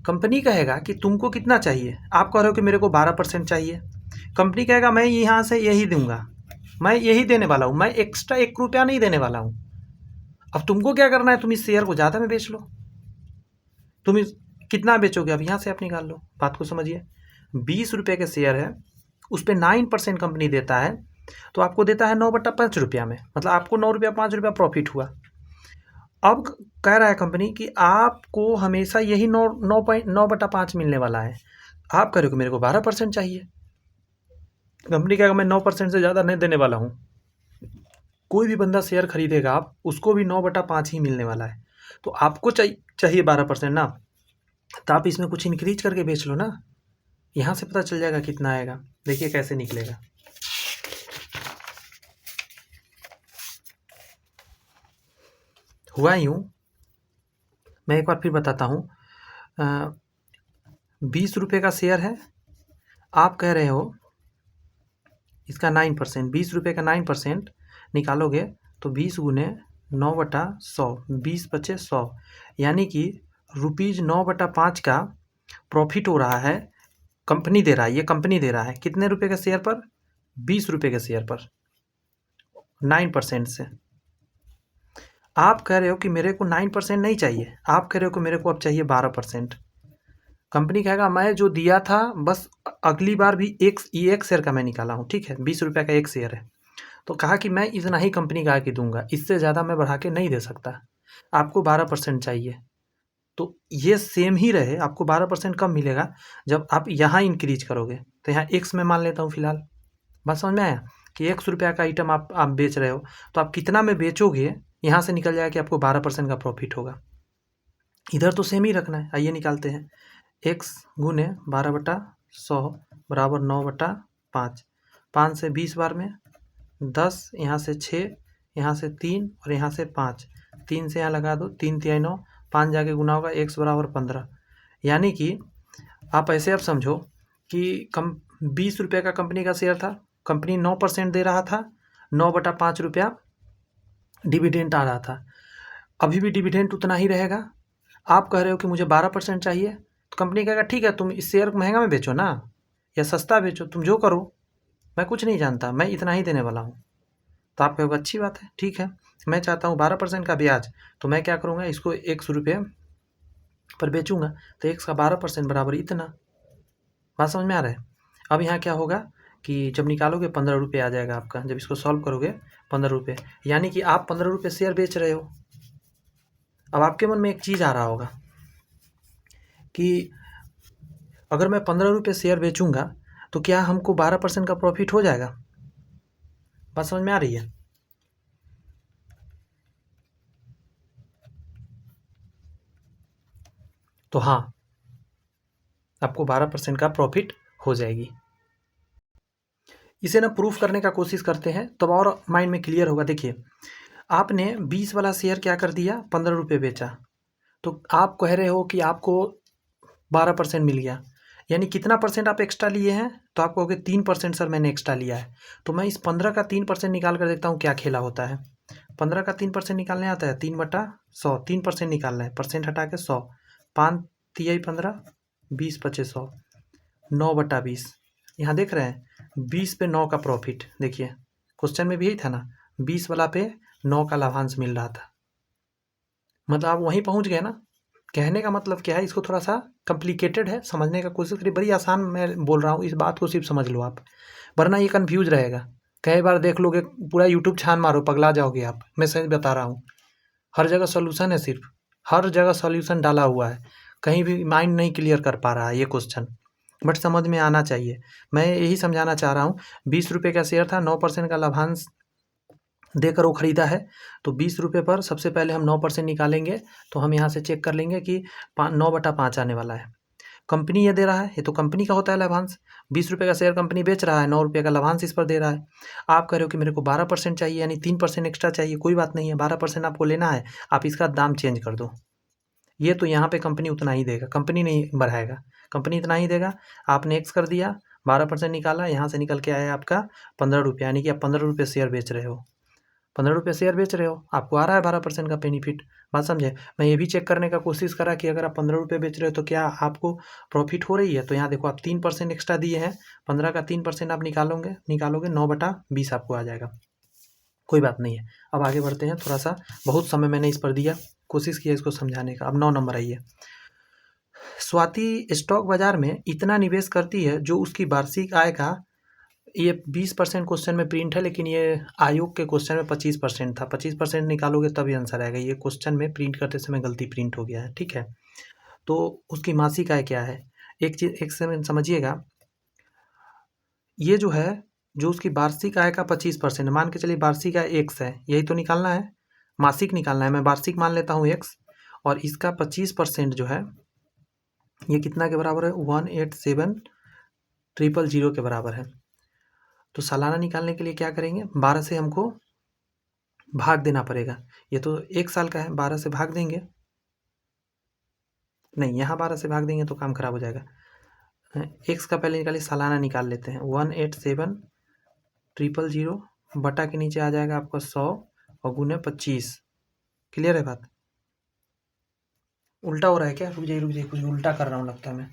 कंपनी कहेगा कि तुमको कितना चाहिए, आप कह रहे हो कि मेरे को 12% चाहिए। कंपनी कहेगा मैं यहाँ से यही दूंगा, मैं यही देने वाला हूँ, मैं एक्स्ट्रा 1 रुपया नहीं देने वाला हूँ। अब तुमको क्या करना है, तुम इस शेयर को ज़्यादा में बेच लो। तुम कितना बेचोगे, अब यहाँ से आप निकाल लो। बात को समझिए, 20 रुपये के शेयर है, उस पर 9% कंपनी देता है, तो आपको देता है 9/5 रुपया में, मतलब आपको 9 रुपया 5 रुपया प्रॉफिट हुआ। अब कह रहा है कंपनी कि आपको हमेशा यही 9/5 मिलने वाला है। आप कह रहे हो कि मेरे को 12% चाहिए। कंपनी कहेगा मैं 9% से ज़्यादा नहीं देने वाला हूँ। कोई भी बंदा शेयर खरीदेगा, आप उसको भी 9/5 ही मिलने वाला है। तो आपको चाहिए 12% ना, तो आप इसमें कुछ इंक्रीज करके बेच लो ना, यहाँ से पता चल जाएगा कितना आएगा। देखिए कैसे निकलेगा। हुआ यूँ, मैं एक बार फिर बताता हूँ। 20 रुपये का शेयर है, आप कह रहे हो इसका 9%, 20 रुपये का 9% निकालोगे तो 20 गुने 9/100, 20 × 100, यानी कि ₹9/5 का प्रॉफिट हो रहा है। कंपनी दे रहा है, ये कंपनी दे रहा है कितने रुपये के शेयर पर, 20 रुपये के शेयर पर 9% से। आप कह रहे हो कि मेरे को 9% नहीं चाहिए, आप कह रहे हो कि मेरे को अब चाहिए 12%। कंपनी कहेगा मैं जो दिया था बस अगली बार भी एक शेयर का मैं निकाला हूँ, ठीक है, 20 रुपये का एक शेयर है, तो कहा कि मैं इतना ही कंपनी का आके दूंगा, इससे ज़्यादा मैं बढ़ा के नहीं दे सकता। आपको 12% चाहिए, तो ये सेम ही रहे, आपको 12% कम मिलेगा जब आप यहाँ इंक्रीज करोगे। तो यहाँ एक्स में मान लेता हूँ फिलहाल। बात समझ में आया कि 100 रुपया का आइटम आप बेच रहे हो, तो आप कितना में बेचोगे, यहाँ से निकल जाएगा कि आपको 12% का प्रॉफिट होगा। इधर तो सेम ही रखना है। आइए निकालते हैं। x गुने 12/100 बराबर 9/5, 5 से 20 बार में 10, यहाँ से 6, यहाँ से 3 और यहाँ से 5, 3 से यहाँ लगा दो, 3 × 9, 5 जाके गुना होगा, x बराबर 15। यानी कि आप ऐसे अब समझो कि 20 रुपये का कंपनी का शेयर था, कंपनी 9% दे रहा था, 9/5 रुपया डिविडेंट आ रहा था, अभी भी डिविडेंट उतना ही रहेगा। आप कह रहे हो कि मुझे 12% चाहिए, तो कंपनी कहेगा ठीक है तुम इस शेयर को महंगा में बेचो ना, या सस्ता बेचो, तुम जो करो, मैं कुछ नहीं जानता, मैं इतना ही देने वाला हूँ। तो आप कहोगे अच्छी बात है, ठीक है। मैं चाहता हूँ 12% का ब्याज, तो मैं क्या करूँगा, इसको 100 रुपये पर बेचूंगा, तो 1 का 12% बराबर इतना। बात समझ में आ रहा है। अब यहाँ क्या होगा कि जब निकालोगे 15 रुपये आ जाएगा आपका, जब इसको सॉल्व करोगे 15 रुपये, यानी कि आप 15 रुपये शेयर बेच रहे हो। अब आपके मन में एक चीज़ आ रहा होगा कि अगर मैं 15 रुपये शेयर बेचूंगा तो क्या हमको 12% का प्रॉफिट हो जाएगा? बात समझ में आ रही है? तो हाँ, आपको 12% का प्रॉफिट हो जाएगी। इसे ना प्रूफ करने का कोशिश करते हैं तब और माइंड में क्लियर होगा। देखिए, आपने 20 वाला शेयर क्या कर दिया, 15 रुपये बेचा, तो आप कह रहे हो कि आपको 12% मिल गया, यानी कितना परसेंट आप एक्स्ट्रा लिए हैं? तो आप कहोगे 3% सर मैंने एक्स्ट्रा लिया है। तो मैं इस 15 का 3% निकाल कर देखता हूँ क्या खेला होता है। 15 का 3% निकालने आता है, 3/100, 3% निकालना है, परसेंट हटा के 100, 5 तिहाई 15, 20 पचे 100, 9/20। यहाँ देख रहे हैं 20 पे 9 का प्रॉफिट। देखिए क्वेश्चन में भी यही था ना, 20 वाला पे 9 का लाभांश मिल रहा था। मतलब आप वहीं पहुंच गए ना। कहने का मतलब क्या है, इसको थोड़ा सा कॉम्प्लिकेटेड है, समझने का कोशिश करिए। बड़ी आसान मैं बोल रहा हूँ, इस बात को सिर्फ समझ लो आप, वरना ये कन्फ्यूज रहेगा। कई बार देख लोगे, पूरा यूट्यूब छान मारो, पगला जाओगे आप। मैं सही बता रहा हूँ, हर जगह सोल्यूशन है, सिर्फ हर जगह सोल्यूशन डाला हुआ है। कहीं भी माइंड नहीं क्लियर कर पा रहा है ये क्वेश्चन, बट समझ में आना चाहिए। मैं यही समझाना चाह रहा हूँ। 20 रुपये का शेयर था, 9% का लाभांश देकर वो खरीदा है, तो 20 रुपये पर सबसे पहले हम 9% निकालेंगे। तो हम यहाँ से चेक कर लेंगे कि 9/5 आने वाला है। कंपनी ये दे रहा है, ये तो कंपनी का होता है लाभांश। 20 रुपये का शेयर कंपनी बेच रहा है, 9 रुपये का लाभांश इस पर दे रहा है। आप कह रहे हो कि मेरे को 12% चाहिए, यानी 3% एक्स्ट्रा चाहिए। कोई बात नहीं है, 12% आपको लेना है, आप इसका दाम चेंज कर दो। ये तो यहाँ पे कंपनी उतना ही देगा, कंपनी नहीं बढ़ाएगा, कंपनी इतना ही देगा। आपने एक्स कर दिया, 12% निकाला, यहाँ से निकल के आया आपका 15 रुपये, यानी कि आप 15 रुपये शेयर बेच रहे हो। 15 रुपये शेयर बेच रहे हो, आपको आ रहा है 12% का बेनिफिट। बात समझे। मैं ये भी चेक करने का कोशिश करा कि अगर आप 15 रुपये बेच रहे हो तो क्या आपको प्रॉफिट हो रही है। तो यहाँ देखो, आप 3% एक्स्ट्रा दिए हैं, 15 का 3% आप निकालोगे 9/20 आपको आ जाएगा। कोई बात नहीं है, अब आगे बढ़ते हैं। थोड़ा सा बहुत समय मैंने इस पर दिया, कोशिश किया इसको समझाने का। अब 9 नंबर आइए। स्वाति स्टॉक बाजार में इतना निवेश करती है जो उसकी वार्षिक आय का, ये 20% क्वेश्चन में प्रिंट है, लेकिन ये आयोग के क्वेश्चन में 25% था। 25% निकालोगे तभी आंसर आएगा। ये क्वेश्चन में प्रिंट करते समय गलती प्रिंट हो गया है, ठीक है। तो उसकी मासिक आय क्या है, एक चीज एक समय समझिएगा। ये जो है, जो उसकी वार्षिक आय का 25%, मान के चलिए वार्षिक आय x है, यही तो निकालना है, मासिक निकालना है। मैं वार्षिक मान लेता हूँ x, और इसका 25% जो है ये कितना के बराबर है, 187,000 के बराबर है। तो सालाना निकालने के लिए क्या करेंगे, 12 से हमको भाग देना पड़ेगा। ये तो 1 साल का है, 12 से भाग देंगे, नहीं यहाँ 12 से भाग देंगे तो काम खराब हो जाएगा। x का पहले निकालिए, सालाना निकाल लेते हैं। 187,000 बटा के नीचे आ जाएगा आपका 100 और गुने 25। क्लियर है बात? उल्टा हो रहा है क्या? रुक जाइए, कुछ उल्टा कर रहा हूँ लगता है मैं।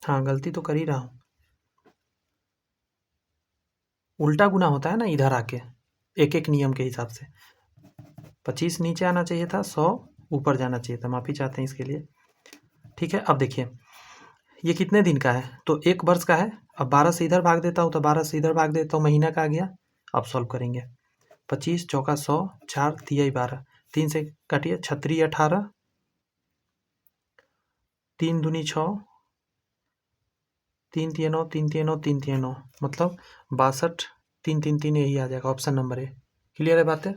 हाँ, गलती तो कर ही रहा हूँ। उल्टा गुना होता है ना इधर आके, एक एक नियम के हिसाब से। 25 नीचे आना चाहिए था, 100 ऊपर जाना चाहिए था। माफ़ी चाहते हैं इसके लिए, ठीक है। अब देखिए, ये कितने दिन का है, तो 1 वर्ष का है। अब 12 से इधर भाग देता हूँ, तो 12 से इधर भाग देता हूँ, महीना का आ गया। अब सॉल्व करेंगे। 25 चौका 100, 4 तिहाई 12, 3 से काटिए, 36 18, 3 दूनी 6, 3 तिया 9, 3 तिया 9, 3 तिया 9, मतलब 62, 3 3 3, यही आ जाएगा ऑप्शन नंबर ए। क्लियर है बातें?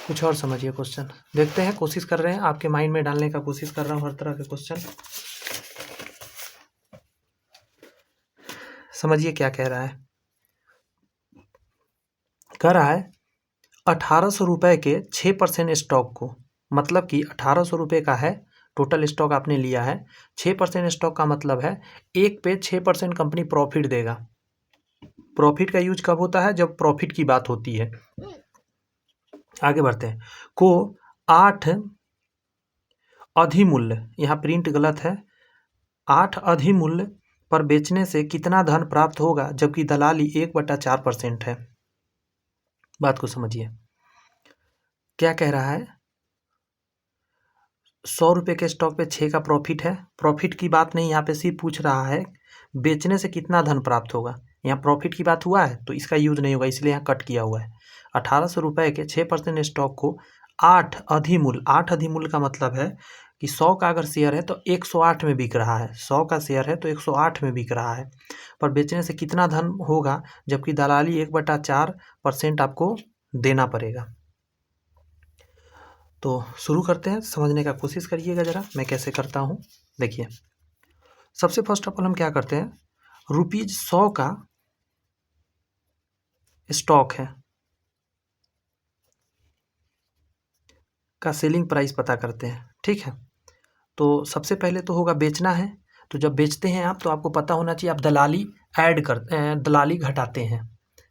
कुछ और समझिए क्वेश्चन, देखते हैं, कोशिश कर रहे हैं आपके माइंड में डालने का कोशिश कर रहा हूँ हर तरह के क्वेश्चन। समझिए क्या कह रहा है। कह रहा है 1800 रुपये के 6% स्टॉक को, मतलब कि 1800 रुपये का है टोटल स्टॉक आपने लिया है। 6% स्टॉक का मतलब है 1 पे 6% कंपनी प्रॉफिट देगा। प्रॉफिट का यूज कब होता है, जब प्रॉफिट की बात होती है। आगे बढ़ते हैं। को 8 अधिमूल्य, यहाँ प्रिंट गलत है, 8 अधिमूल्य पर बेचने से कितना धन प्राप्त होगा जबकि दलाली 1/4% है। बात को समझिए, क्या कह रहा है, 100 रुपये के स्टॉक पे 6 का प्रॉफिट है। प्रॉफिट की बात नहीं, यहाँ पे सिर्फ पूछ रहा है बेचने से कितना धन प्राप्त होगा। यहाँ प्रॉफिट की बात हुआ है तो इसका यूज नहीं होगा, इसलिए यहाँ कट किया हुआ है। 1800 रुपये के 6% स्टॉक को 8 अधिमूल्य, 8 अधिमूल्य का मतलब है कि 100 का अगर शेयर है तो 108 में बिक रहा है, 100 का शेयर है तो 108 में बिक रहा है, पर बेचने से कितना धन होगा जबकि दलाली 1/4% आपको देना पड़ेगा। तो शुरू करते हैं, समझने का कोशिश करिएगा ज़रा मैं कैसे करता हूँ। देखिए, सबसे फर्स्ट ऑफ ऑल हम क्या करते हैं, ₹100 का स्टॉक है का सेलिंग प्राइस पता करते हैं। ठीक है, तो सबसे पहले तो होगा बेचना है, तो जब बेचते हैं आप तो आपको पता होना चाहिए आप दलाली दलाली घटाते हैं।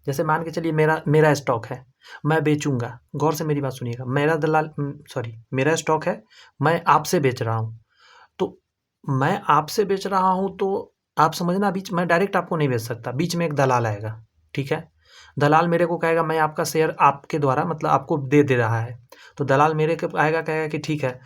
जैसे मान के चलिए मेरा स्टॉक है, मैं बेचूंगा, गौर से मेरी बात सुनिएगा, मेरा स्टॉक है, मैं आपसे बेच रहा हूँ, तो मैं आपसे बेच रहा हूँ तो आप समझना, बीच मैं डायरेक्ट आपको नहीं बेच सकता, बीच में एक दलाल आएगा। ठीक है, दलाल मेरे को कहेगा मैं आपका शेयर आपके द्वारा मतलब आपको दे रहा है, तो दलाल मेरे को आएगा कहेगा कि ठीक है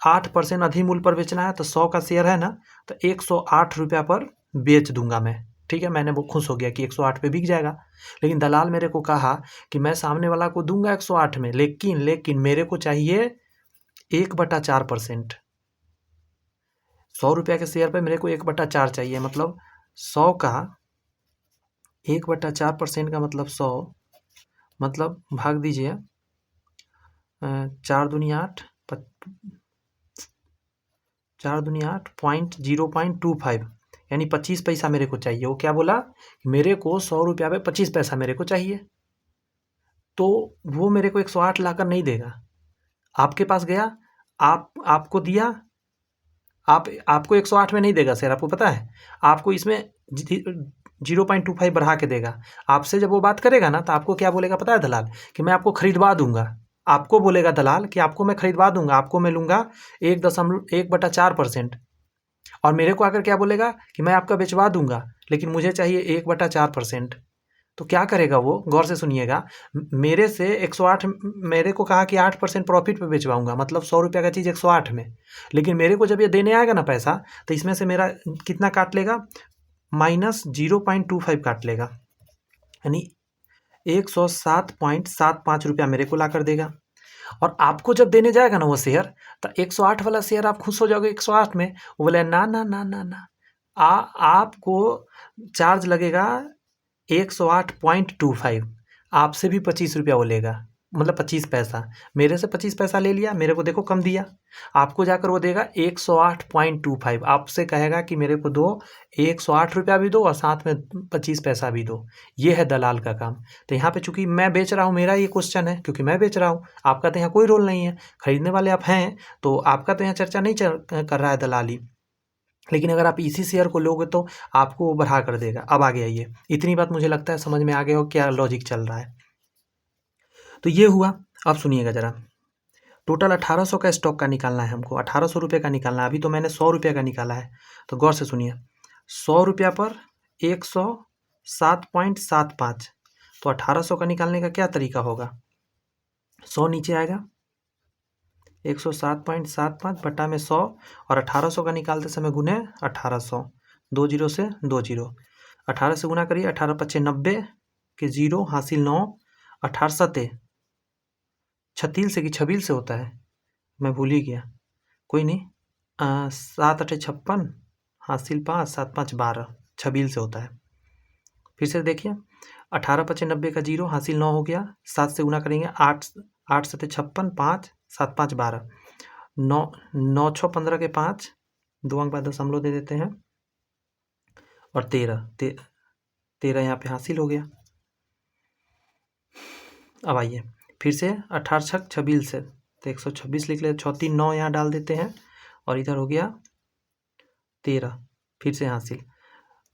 8% अधिमूल्य पर बेचना है, तो 100 का शेयर है ना, तो 108 रुपया पर बेच दूंगा मैं। ठीक है, मैंने वो खुश हो गया कि 108 पे बिक जाएगा। लेकिन दलाल मेरे को कहा कि मैं सामने वाला को दूंगा 108 में, लेकिन मेरे को चाहिए 1/4%। 100 रुपया के शेयर पे मेरे को 1/4 चाहिए, मतलब 100 का 1/4% का मतलब 100, मतलब भाग दीजिए 4 दूनी 8, 4 दूनी 8 0.25, यानी 25 पैसा मेरे को चाहिए। वो क्या बोला, मेरे को 100 रुपया पे 25 पैसा मेरे को चाहिए, तो वो मेरे को 108 लाकर नहीं देगा। आपके पास गया, आपको दिया, आपको 108 में नहीं देगा शेयर, आपको पता है, आपको इसमें 0.25 बढ़ा के देगा। आपसे जब वो बात करेगा ना तो आपको क्या बोलेगा पता है दलाल, कि मैं आपको खरीदवा दूंगा। आपको बोलेगा दलाल कि आपको मैं खरीदवा दूंगा, आपको मैं लूंगा 1/4%, और मेरे को आकर क्या बोलेगा कि मैं आपका बेचवा दूंगा लेकिन मुझे चाहिए 1/4%। तो क्या करेगा वो, गौर से सुनिएगा, मेरे से 108, मेरे को कहा कि 8% प्रॉफिट पे बेचवाऊंगा, मतलब 100 रुपया का चीज़ 108 में, लेकिन मेरे को जब ये देने आएगा ना पैसा, तो इसमें से मेरा कितना काट लेगा, -0.25 काट लेगा, यानी 107.75 रुपया मेरे को ला कर देगा। और आपको जब देने जाएगा ना वो शेयर, तो 108 वाला शेयर आप खुश हो जाओगे 108 में, वो बोले ना ना ना ना ना, आपको चार्ज लगेगा 108.25, आपसे भी 25 रुपया वो लेगा, मतलब 25 पैसा। मेरे से 25 पैसा ले लिया, मेरे को देखो कम दिया, आपको जाकर वो देगा 108.25, आपसे कहेगा कि मेरे को दो 108 रुपया भी दो और साथ में 25 पैसा भी दो। ये है दलाल का काम। तो यहाँ पे चूंकि मैं बेच रहा हूँ, मेरा ये क्वेश्चन है, क्योंकि मैं बेच रहा हूँ, आपका तो यहाँ कोई रोल नहीं है, खरीदने वाले आप हैं, तो आपका तो यहाँ चर्चा नहीं कर रहा है दलाली। लेकिन अगर आप इसी शेयर को लोगे तो आपको वो बढ़ा कर देगा। अब आगे आइए, इतनी बात मुझे लगता है समझ में आ गया हो क्या लॉजिक चल रहा है। तो ये हुआ, अब सुनिएगा जरा, टोटल 1800 का स्टॉक का निकालना है हमको, 1800 रुपये का निकालना है। अभी तो मैंने 100 रुपये का निकाला है, तो गौर से सुनिए, 100 रुपया पर 107.75, तो 1800 का निकालने का क्या तरीका होगा, 100 नीचे आएगा, 107.75 बटा में 100, और 1800 का निकालते समय गुने 1800, 2 जीरो से 2 जीरो, 18 से गुना करिए, 18 पच्चे 90 के 0 हासिल 9, 18 सते 36 से कि 26 से होता है, मैं भूल ही गया, कोई नहीं, 7 8 56 हासिल 5, 7 5 12, 26 से होता है। फिर से देखिए, 18 पच्चे 90 का 0 हासिल 9 हो गया, 7 से गुना करेंगे, 8 8 सते 56, 5 7 5 12, 9 9 6 15 के 5, 2 अंक बाद दशमलव दे देते हैं, और 13 यहाँ पे हासिल हो गया। अब आइए फिर से 18 छक 26 से, तो 126 लिख ले, 6 3 9 यहाँ डाल देते हैं, और इधर हो गया 13, फिर से हासिल,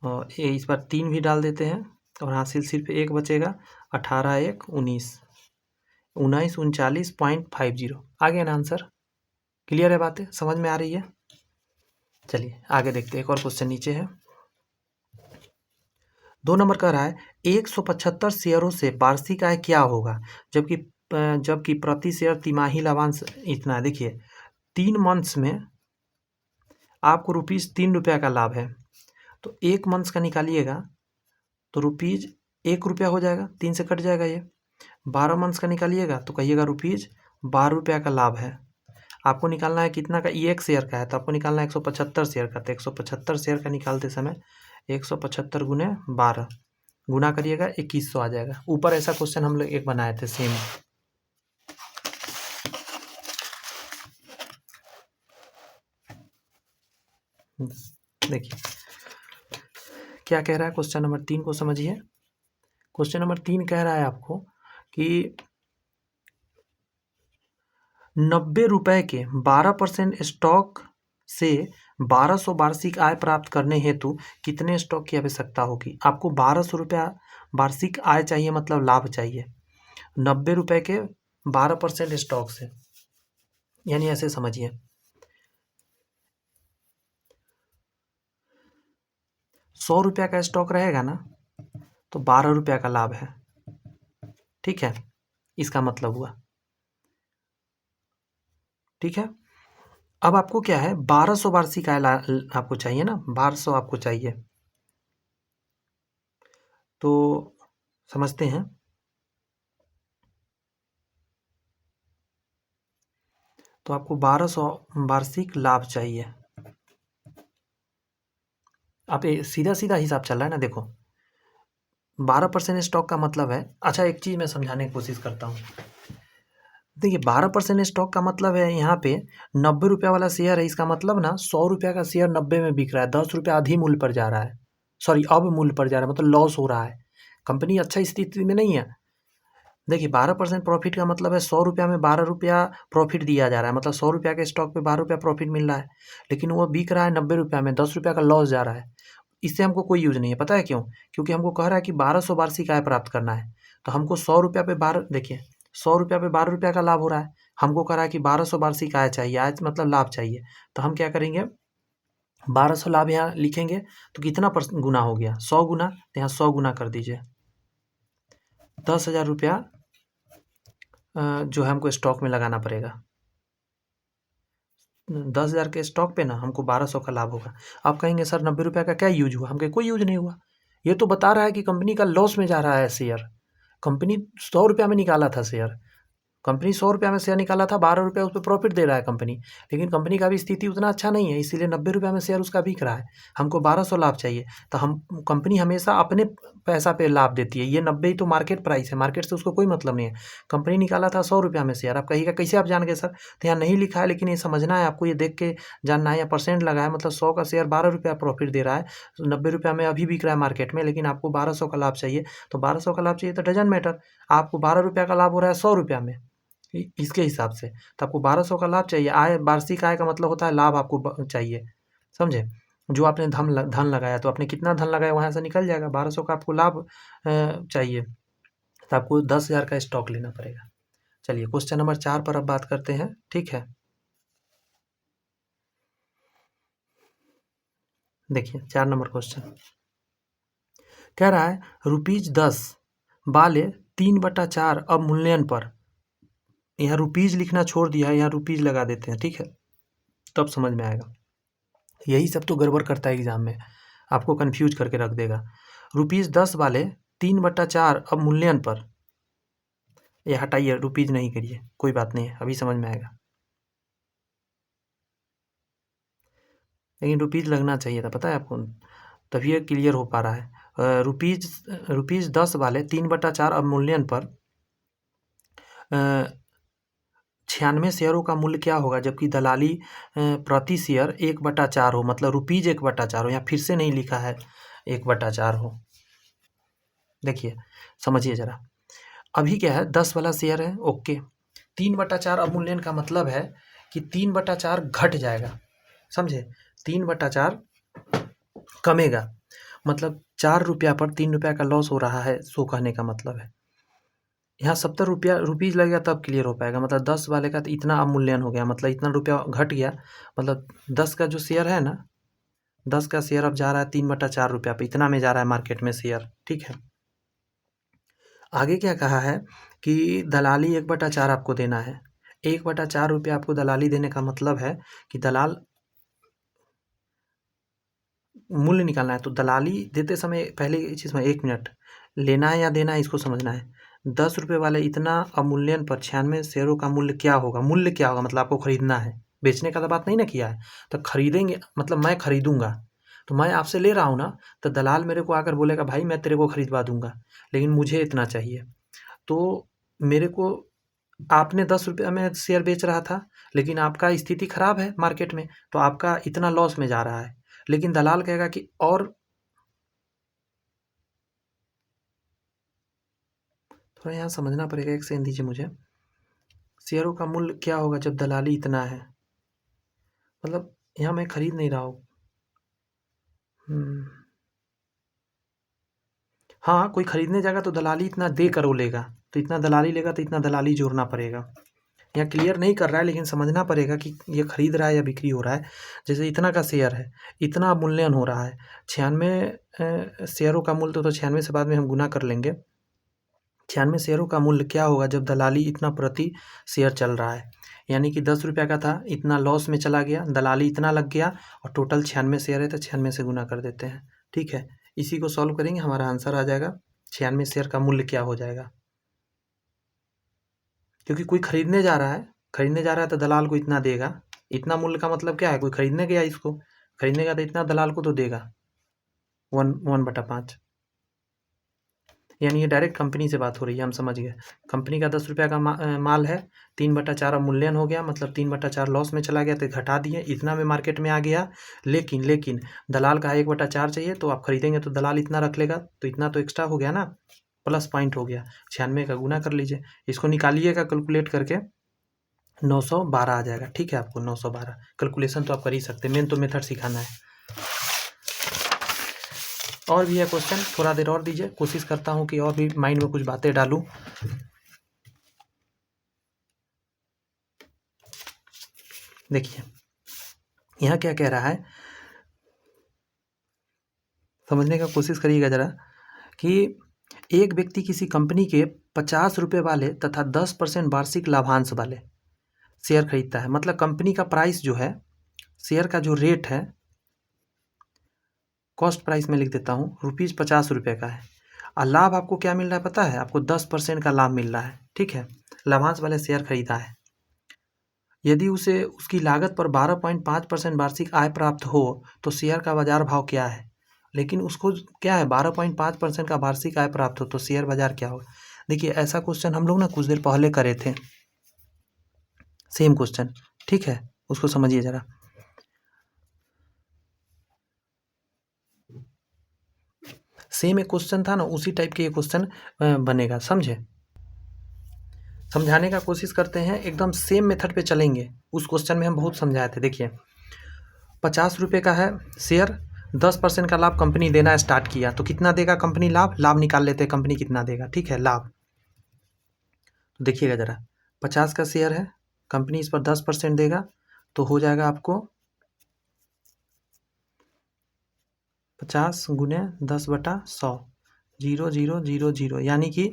और इस बार 3 भी डाल देते हैं, और हासिल सिर्फ 1 बचेगा, 18 1 19, 19 39.50 आ गया ना आंसर। क्लियर है बातें, समझ में आ रही है? चलिए आगे देखते हैं, एक और क्वेश्चन नीचे है। 2 नंबर कह रहा है 175 शेयरों से वार्षिक आय क्या होगा, जबकि प्रति शेयर तिमाही लाभांश इतना है। देखिए 3 मंथ्स में आपको ₹3 का लाभ है, तो 1 मंथ्स का निकालिएगा तो ₹1 हो जाएगा, 3 से कट जाएगा ये। 12 मंथ्स का निकालिएगा तो कहिएगा ₹12 का लाभ है। आपको निकालना है कितना का, ये 1 शेयर का है तो आपको निकालना है 175 शेयर का। तो 175 शेयर का निकालते समय 175 गुने 12 गुना करिएगा, 2100 आ जाएगा। ऊपर ऐसा क्वेश्चन हम लोग एक बनाए थे सेम। देखिए क्या कह रहा है, क्वेश्चन नंबर 3 को समझिए। क्वेश्चन नंबर 3 कह रहा है आपको कि 90 रुपए के 12% स्टॉक से 1200 वार्षिक आय प्राप्त करने हेतु कितने स्टॉक की आवश्यकता होगी। आपको 1200 रुपया वार्षिक आय चाहिए, मतलब लाभ चाहिए 90 रुपए के 12% स्टॉक से, यानी ऐसे समझिए 100 रुपया का स्टॉक रहेगा ना तो 12 रुपया का लाभ है, ठीक है, इसका मतलब हुआ, ठीक है। अब आपको क्या है, 1200 वार्षिक आय आपको चाहिए ना, 1200 आपको चाहिए, तो समझते हैं। तो आपको 1200 वार्षिक लाभ चाहिए। आप सीधा सीधा हिसाब चल रहा है ना, देखो 12% स्टॉक का मतलब है, अच्छा एक चीज़ मैं समझाने की कोशिश करता हूँ। देखिए 12% स्टॉक का मतलब है, यहाँ पे 90 रुपया वाला शेयर है, इसका मतलब ना 100 रुपया का शेयर 90 में बिक रहा है, 10 रुपया अधि मूल्य पर जा रहा है, सॉरी अब मूल्य पर जा रहा है, मतलब लॉस हो रहा है, कंपनी अच्छा स्थिति में नहीं है। देखिए 12% प्रॉफिट का मतलब है 100 रुपया में 12 रुपया प्रॉफिट दिया जा रहा है, मतलब 100 रुपया के स्टॉक पे 12 रुपया प्रॉफिट मिल रहा है, लेकिन वो बिक रहा है 90 रुपया में, 10 रुपया का लॉस जा रहा है। इससे हमको कोई यूज नहीं है, पता है क्यों? क्योंकि हमको कह रहा है कि 1200 वार्षिक आय प्राप्त करना है, तो हमको 100 रुपया पे 12, देखिए 100 रुपया पे 12 रुपया का लाभ हो रहा है, हमको कह रहा है कि 1200 वार्षिक आय चाहिए, आय मतलब लाभ चाहिए। तो हम क्या करेंगे, 1200 लाभ यहाँ लिखेंगे तो कितना गुना हो गया, 100 गुना, तो यहाँ 100 गुना कर दीजिए, 10,000 रुपया जो है हमको स्टॉक में लगाना पड़ेगा। 10,000 के स्टॉक पे ना हमको 1200 का लाभ होगा। आप कहेंगे सर 90 रुपये का क्या यूज हुआ, हम कहें कोई यूज नहीं हुआ, ये तो बता रहा है कि कंपनी का लॉस में जा रहा है शेयर। कंपनी 100 रुपया में निकाला था शेयर, कंपनी 100 रुपया में शेयर निकाला था, 12 रुपया उस पर प्रॉफिट दे रहा है कंपनी, लेकिन कंपनी का भी स्थिति उतना अच्छा नहीं है, इसीलिए 90 रुपया में शेयर उसका बिक रहा है, हमको 1200 लाभ चाहिए। तो हम कंपनी हमेशा अपने पैसा पे लाभ देती है, ये 90 ही तो मार्केट प्राइस है, मार्केट से उसको कोई मतलब नहीं है। कंपनी निकाला था 100 रुपया में शेयर, आप कहिएगा कैसे आप जान गए सर, तो यहाँ नहीं लिखा है, लेकिन ये समझना है आपको, ये देख के जानना है, या परसेंट लगा है, मतलब 100 का शेयर 12 रुपया प्रॉफिट दे रहा है, 90 रुपया में अभी बिक रहा है मार्केट में, लेकिन आपको 1200 का लाभ चाहिए, तो 1200 का लाभ चाहिए तो डजंट मैटर, आपको 12 रुपया का लाभ हो रहा है 100 रुपया में, इसके हिसाब से तो आपको 1200 का लाभ चाहिए। आय, वार्षिक आय का मतलब होता है लाभ आपको चाहिए, समझे? जो आपने धन लगाया, तो आपने कितना धन लगाया वहाँ से निकल जाएगा, 1200 का आपको लाभ चाहिए, तो आपको 10,000 का स्टॉक लेना पड़ेगा। चलिए क्वेश्चन नंबर 4 पर अब बात करते हैं, ठीक है। देखिए 4 नंबर क्वेश्चन कह रहा है ₹10 वाले 3/4 अवमूल्यन पर, यहाँ रुपीज़ लिखना छोड़ दिया है, यहाँ रुपीज़ लगा देते हैं, ठीक है, तब समझ में आएगा। यही सब तो गड़बड़ करता है एग्जाम में, आपको कंफ्यूज करके रख देगा। ₹10 वाले 3/4 अवमूल्यन पर, ये हटाइए, रुपीज़ नहीं करिए, कोई बात नहीं है, अभी समझ में आएगा, लेकिन रुपीज़ लगना चाहिए था, पता है आपको, तभी ये क्लियर हो पा रहा है। रुपीज़ 10 वाले 3/4 अवमूल्यन पर 96 शेयरों का मूल्य क्या होगा, जबकि दलाली प्रति शेयर 1/4 हो, मतलब रुपीज़ 1/4 हो, यहाँ फिर से नहीं लिखा है 1/4 हो। देखिए समझिए जरा, अभी क्या है 10 वाला शेयर है, ओके, 3/4 अवमूल्यन का मतलब है कि 3/4 घट जाएगा, समझे, 3/4 कमेगा, मतलब 4 रुपया पर 3 रुपया का लॉस हो रहा है, सो कहने का मतलब है। यहाँ 70 रुपीज़ लगेगा तब क्लियर हो पाएगा। मतलब 10 वाले का तो इतना अवमूल्यन हो गया, मतलब इतना रुपया घट गया। मतलब 10 का जो शेयर है ना, 10 का शेयर अब जा रहा है 3/4 रुपया पे, इतना में जा रहा है मार्केट में शेयर। ठीक है, आगे क्या कहा है कि दलाली 1/4 आपको देना है। 1/4 रुपया आपको दलाली देने का मतलब है कि दलाल मूल्य निकालना है। तो दलाली देते समय पहले इस चीज़ में 1 मिनट, लेना है या देना है इसको समझना है। 10 रुपये वाले इतना अवमूल्यन पर 96 शेयरों का मूल्य क्या होगा? मूल्य क्या होगा मतलब आपको खरीदना है, बेचने का तो बात नहीं ना किया है। तो खरीदेंगे मतलब मैं खरीदूंगा, तो मैं आपसे ले रहा हूँ ना, तो दलाल मेरे को आकर बोलेगा भाई मैं तेरे को खरीदवा दूंगा, लेकिन मुझे इतना चाहिए। तो मेरे को, आपने 10 रुपये में शेयर बेच रहा था, लेकिन आपका स्थिति खराब है मार्केट में, तो आपका इतना लॉस में जा रहा है। लेकिन दलाल कहेगा कि और थोड़ा यहाँ समझना पड़ेगा, एक सेकंड दीजिए मुझे। शेयरों का मूल्य क्या होगा जब दलाली इतना है? मतलब यहाँ मैं खरीद नहीं रहा हूँ। हाँ, कोई खरीदने जाएगा तो दलाली इतना दे कर वो लेगा, तो इतना दलाली लेगा तो इतना दलाली जोड़ना पड़ेगा। यहाँ क्लियर नहीं कर रहा है, लेकिन समझना पड़ेगा कि ये खरीद रहा है या बिक्री हो रहा है। जैसे इतना का शेयर है, इतना मूल्यन हो रहा है, 96 शेयरों का मूल्य, तो 96 से बाद में हम गुना कर लेंगे। 96 शेयरों का मूल्य क्या होगा जब दलाली इतना प्रति शेयर चल रहा है? यानी कि 10 रुपये का था, इतना लॉस में चला गया, दलाली इतना लग गया, और टोटल 96 शेयर है तो 96 से गुना कर देते हैं। ठीक है, इसी को सॉल्व करेंगे, हमारा आंसर आ जाएगा 96 शेयर का मूल्य क्या हो जाएगा। क्योंकि कोई खरीदने जा रहा है, तो दलाल को इतना देगा। इतना मूल्य का मतलब क्या है? कोई खरीदने गया, इसको खरीदने गया तो इतना दलाल को तो देगा, 1/5। यानी ये डायरेक्ट कंपनी से बात हो रही है, हम समझ गए। कंपनी का 10 रुपये का माल है, 3/4 अवमूल्यन हो गया, मतलब 3/4 लॉस में चला गया, तो घटा दिए, इतना में मार्केट में आ गया। लेकिन दलाल का 1/4 चाहिए, तो आप खरीदेंगे तो दलाल इतना रख लेगा, तो इतना तो एक्स्ट्रा हो गया ना, प्लस पॉइंट हो गया। 96 का गुना कर लीजिए, इसको निकालिएगा कैलकुलेट करके, 912 आ जाएगा। ठीक है, आपको 912 कैलकुलेशन तो आप कर ही सकते हैं, मेन तो मेथड सिखाना है। और भी है क्वेश्चन, थोड़ा देर और दीजिए, कोशिश करता हूँ कि और भी माइंड में कुछ बातें डालूं। देखिए यहाँ क्या कह रहा है, समझने का कोशिश करिएगा जरा, कि एक व्यक्ति किसी कंपनी के 50 रुपये वाले तथा 10% वार्षिक लाभांश वाले शेयर खरीदता है। मतलब कंपनी का प्राइस जो है, शेयर का जो रेट है, कॉस्ट प्राइस में लिख देता हूँ, ₹50 का है, और लाभ आपको क्या मिल रहा है पता है? आपको 10% का लाभ मिल रहा है। ठीक है, लाभांश वाले शेयर खरीदा है। यदि उसे उसकी लागत पर 12.5% वार्षिक आय प्राप्त हो तो शेयर का बाजार भाव क्या है? लेकिन उसको क्या है, 12.5% का वार्षिक आय प्राप्त हो तो शेयर बाजार क्या होगा? देखिए ऐसा क्वेश्चन हम लोग ना कुछ देर पहले करे थे, सेम क्वेश्चन। ठीक है, उसको समझिए जरा। सेम एक क्वेश्चन था ना, उसी टाइप के ये क्वेश्चन बनेगा, समझे? समझाने का कोशिश करते हैं, एकदम सेम मेथड पे चलेंगे। उस क्वेश्चन में हम बहुत समझाए थे। देखिए 50 रुपये का है शेयर, 10% का लाभ कंपनी देना स्टार्ट किया, तो कितना देगा कंपनी लाभ? लाभ निकाल लेते हैं, कंपनी कितना देगा। ठीक है, लाभ तो देखिएगा जरा, 50 का शेयर है, कंपनी इस पर 10% देगा, तो हो जाएगा आपको 50 गुने 10/100, 0,000, यानी कि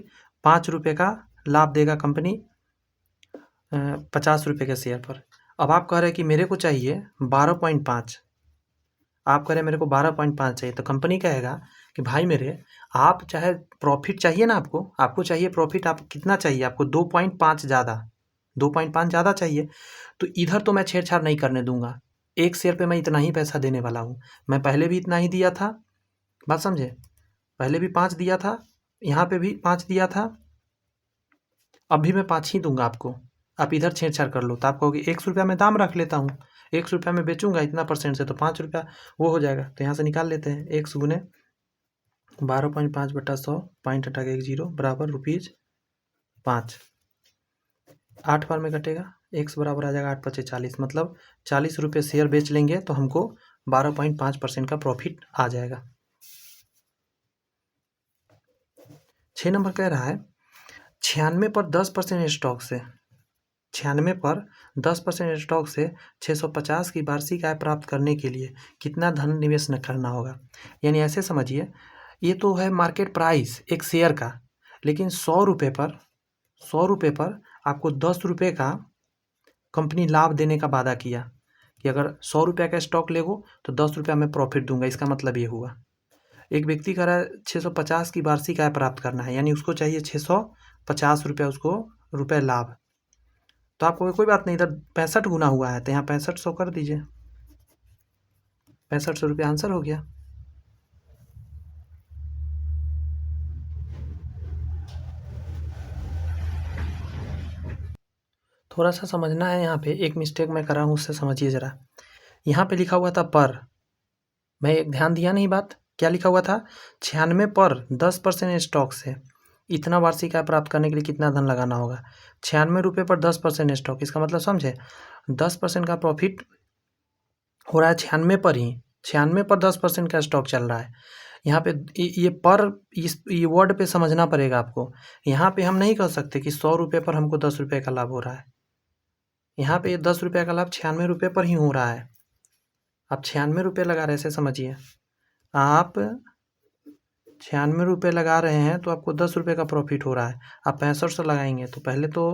5 रुपये का लाभ देगा कंपनी 50 रुपये के शेयर पर। अब आप कह रहे हैं कि मेरे को चाहिए 12.5, आप कह रहे हैं मेरे को 12.5 चाहिए, तो कंपनी कहेगा कि भाई मेरे, आप चाहे प्रॉफिट चाहिए ना, आपको चाहिए प्रॉफिट, आप कितना चाहिए? आपको 2.5 ज़्यादा, 2.5 ज़्यादा चाहिए, तो इधर तो मैं छेड़छाड़ नहीं करने दूंगा। एक शेयर पे मैं इतना ही पैसा देने वाला हूँ। मैं पहले भी इतना ही दिया था, बात समझे? पहले भी 5 दिया था, यहाँ पे भी 5 दिया था, अब भी मैं 5 ही दूंगा आपको। आप इधर छेड़छाड़ कर लो तो आप कहोगे 100 रुपया में दाम रख लेता हूँ, 100 रुपया में बेचूंगा इतना परसेंट से, तो 5 रुपया वो हो जाएगा। तो यहाँ से निकाल लेते हैं, 100 गुने 12.5/100, पॉइंट हटा के 1 0 बराबर ₹5। 8 बार में कटेगा, x बराबर आ जाएगा 8×5 = 40, मतलब 40 रुपये शेयर बेच लेंगे तो हमको 12.5% का प्रॉफिट आ जाएगा। 6 नंबर कह रहा है 96 पर 10% स्टॉक से 96 पर 10% स्टॉक से 650 की वार्षिक आय प्राप्त करने के लिए कितना धन निवेश न करना होगा। यानी ऐसे समझिए, ये तो है मार्केट प्राइस एक शेयर का, लेकिन 100 रुपये पर आपको 10 रुपये का कंपनी लाभ देने का वादा किया कि अगर 100 रुपये का स्टॉक लेगो तो 10 रुपया मैं प्रॉफिट दूंगा। इसका मतलब ये हुआ, एक व्यक्ति कह रहा है 650 की वार्षिक आय प्राप्त करना है, यानी उसको चाहिए 650 रुपये उसको रुपये लाभ। तो आपको कोई बात नहीं, इधर 65 गुना हुआ है तो यहाँ 6500 कर दीजिए, 6500 रुपये आंसर हो गया। थोड़ा सा समझना है, यहाँ पे एक मिस्टेक मैं कर रहा हूँ, उससे समझिए ज़रा। यहाँ पे लिखा हुआ था पर, मैं एक ध्यान दिया नहीं बात, क्या लिखा हुआ था? 96 पर 10% स्टॉक से इतना वार्षिक आय प्राप्त करने के लिए कितना धन लगाना होगा। 96 रुपये पर 10% स्टॉक, इसका मतलब समझे 10% का प्रॉफिट हो रहा है 96 पर ही, 96 पर 10% का स्टॉक चल रहा है। यहाँ पे ये पर, ये वर्ड पे समझना पड़ेगा आपको। यहाँ पे हम नहीं कह सकते कि 100 रुपये पर हमको 10 रुपये का लाभ हो रहा है। यहाँ पे 10 रुपये का लाभ 96 रुपये पर ही हो रहा है। आप 96 रुपये लगा रहे, ऐसे समझिए, आप 96 रुपये लगा रहे हैं तो आपको 10 रुपये का प्रॉफिट हो रहा है। आप 6500 लगाएंगे तो पहले तो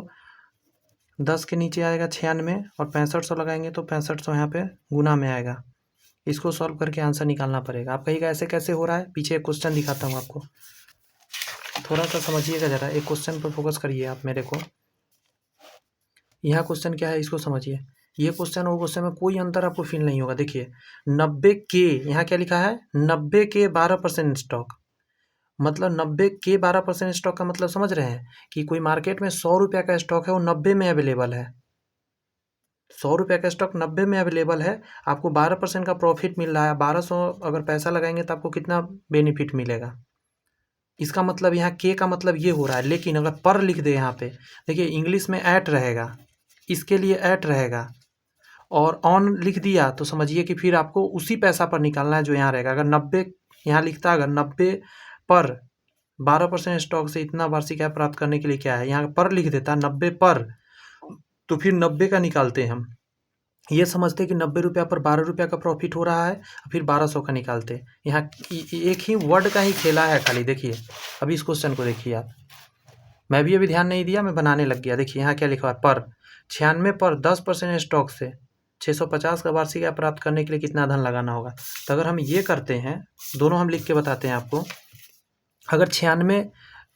10 के नीचे आएगा 96 और 6500 लगाएंगे तो 6500 यहाँ पे गुना में आएगा। इसको सॉल्व करके आंसर निकालना पड़ेगा। आप कहिएगा ऐसे कैसे हो रहा है, पीछे एक क्वेश्चन दिखाता हूँ आपको, थोड़ा सा समझिएगा ज़रा, एक क्वेश्चन पर फोकस करिए आप मेरे को। यहाँ क्वेश्चन क्या है इसको समझिए। ये क्वेश्चन और क्वेश्चन में कोई अंतर आपको फील नहीं होगा। देखिए 90 के, यहाँ क्या लिखा है 90 के 12% स्टॉक, मतलब 90 के 12% स्टॉक का मतलब समझ रहे हैं कि कोई मार्केट में 100 रुपये का स्टॉक है, वो 90 में अवेलेबल है। 100 रुपये का स्टॉक 90 में अवेलेबल है, आपको 12% का प्रॉफिट मिल रहा है। 1200 अगर पैसा लगाएंगे तो आपको कितना बेनिफिट मिलेगा। इसका मतलब यहाँ के का मतलब ये हो रहा है। लेकिन अगर पर लिख दे यहाँ पे, देखिए इंग्लिश में एट रहेगा, इसके लिए एट रहेगा, और ऑन लिख दिया तो समझिए कि फिर आपको उसी पैसा पर निकालना है जो यहाँ रहेगा। अगर 90 यहाँ लिखता, अगर 90 पर 12% स्टॉक से इतना वार्षिक आय प्राप्त करने के लिए क्या है, यहाँ पर लिख देता 90 पर, तो फिर 90 का निकालते हम। ये समझते कि 90 रुपया पर 12 रुपया का प्रॉफिट हो रहा है, फिर 1200 का निकालते। यहाँ एक ही वर्ड का ही खेला है खाली। देखिए अभी इस क्वेश्चन को देखिए आप, मैं भी अभी ध्यान नहीं दिया, मैं बनाने लग गया। देखिए यहाँ क्या लिखा है, पर 96 पर 10% स्टॉक से 650 का वार्षिक आय प्राप्त करने के लिए कितना धन लगाना होगा। तो अगर हम ये करते हैं, दोनों हम लिख के बताते हैं आपको। अगर 96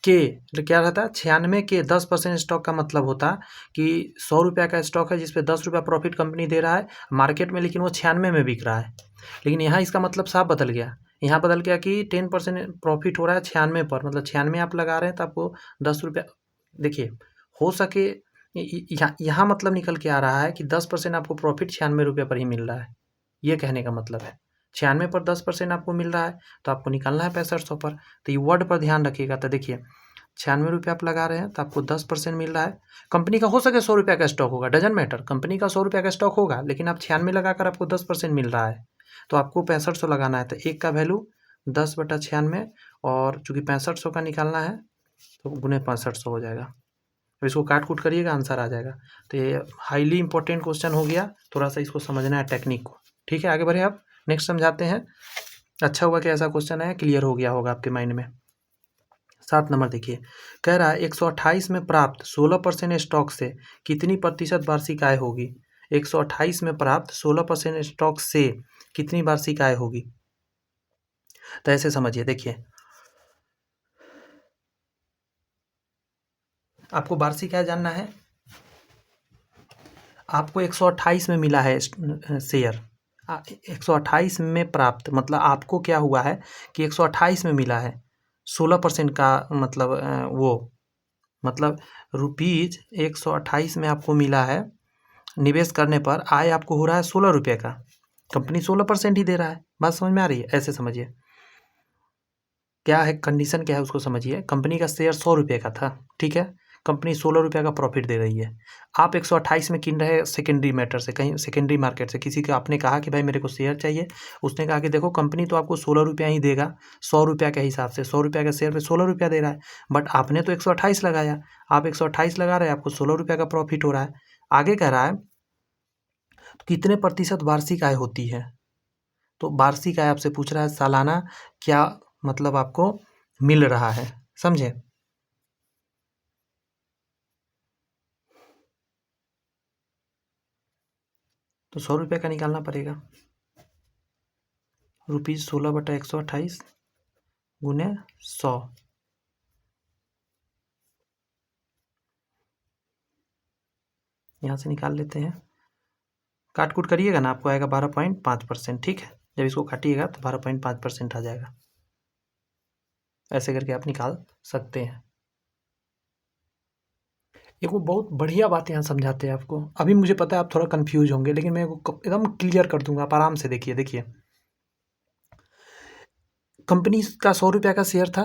के क्या रहता है, 96 के 10% स्टॉक का मतलब होता कि 100 रुपया का स्टॉक है जिसपे 10 रुपया प्रॉफिट कंपनी दे रहा है मार्केट में, लेकिन वो 96 में बिक रहा है। लेकिन यहाँ इसका मतलब साफ बदल गया, यहाँ बदल गया कि 10% प्रॉफिट हो रहा है 96 पर, मतलब 96 आप लगा रहे हैं तो आपको 10 रुपया। देखिए हो सके यहाँ मतलब निकल के आ रहा है कि 10% आपको प्रॉफिट 96 रुपये पर ही मिल रहा है, ये कहने का मतलब है। 96 पर 10% आपको मिल रहा है तो आपको निकालना है 6500 पर। तो ये वर्ड पर ध्यान रखिएगा। तो देखिए 96 रुपये आप लगा रहे हैं तो आपको 10% मिल रहा है। कंपनी का हो सके 100 रुपये का स्टॉक होगा, डजन मैटर, कंपनी का 100 रुपये का स्टॉक होगा, लेकिन आप 96 लगाकर आपको 10% मिल रहा है तो आपको 6500 लगाना है। तो एक का वैल्यू 10/96, और चूँकि 6500 का निकालना है तो गुने 6500 हो जाएगा। अब इसको काट कूट करिएगा, आंसर आ जाएगा। तो ये हाईली इंपॉर्टेंट क्वेश्चन हो गया, थोड़ा सा इसको समझना है टेक्निक को। ठीक है, आगे बढ़े आप, नेक्स्ट समझाते हैं। अच्छा हुआ कि ऐसा क्वेश्चन है, क्लियर हो गया होगा आपके माइंड में। 7 नंबर देखिए, कह रहा है 128 में प्राप्त 16% स्टॉक से कितनी प्रतिशत वार्षिक आय होगी। 128 में प्राप्त 16% स्टॉक से कितनी वार्षिक आय होगी। तो ऐसे समझिए, देखिए आपको वार्षिक आय जानना है, आपको 128 में मिला है शेयर, 128 में प्राप्त मतलब आपको क्या हुआ है कि 128 में मिला है, 16% का मतलब वो मतलब रुपीज़ 128 में आपको मिला है। निवेश करने पर आय आपको हो रहा है 16 रुपये का, कंपनी 16% ही दे रहा है। बात समझ में आ रही है, ऐसे समझिए क्या है कंडीशन, क्या है उसको समझिए। कंपनी का शेयर 100 रुपये का था, ठीक है, कंपनी 16 रुपये का प्रॉफिट दे रही है। आप 128 में किन रहे सेकेंडरी मैटर से, कहीं सेकेंडरी मार्केट से, किसी के आपने कहा कि भाई मेरे को शेयर चाहिए, उसने कहा कि देखो कंपनी तो आपको 16 रुपया ही देगा 100 रुपया के हिसाब से, 100 रुपया के शेयर पे 16 रुपया दे रहा है, बट आपने तो 128 लगाया, आप 128 लगा रहे हैं, आपको 16 रुपया का प्रॉफिट हो रहा है। आगे कह रहा है कितने प्रतिशत वार्षिक आय होती है, तो वार्षिक आय आपसे पूछ रहा है, सालाना क्या मतलब आपको मिल रहा है, समझे। तो 100 रुपये का निकालना पड़ेगा, ₹16/128 गुने 100, यहाँ से निकाल लेते हैं, काट कूट करिएगा ना, आपको आएगा 12.5%। ठीक है, जब इसको काटिएगा तो 12.5% आ जाएगा। ऐसे करके आप निकाल सकते हैं। एक वो बहुत बढ़िया बात यहाँ समझाते हैं आपको। अभी मुझे पता है आप थोड़ा कंफ्यूज होंगे, लेकिन मैं एकदम क्लियर कर दूंगा, आप आराम से देखिए। कंपनी का 100 रुपये का शेयर था,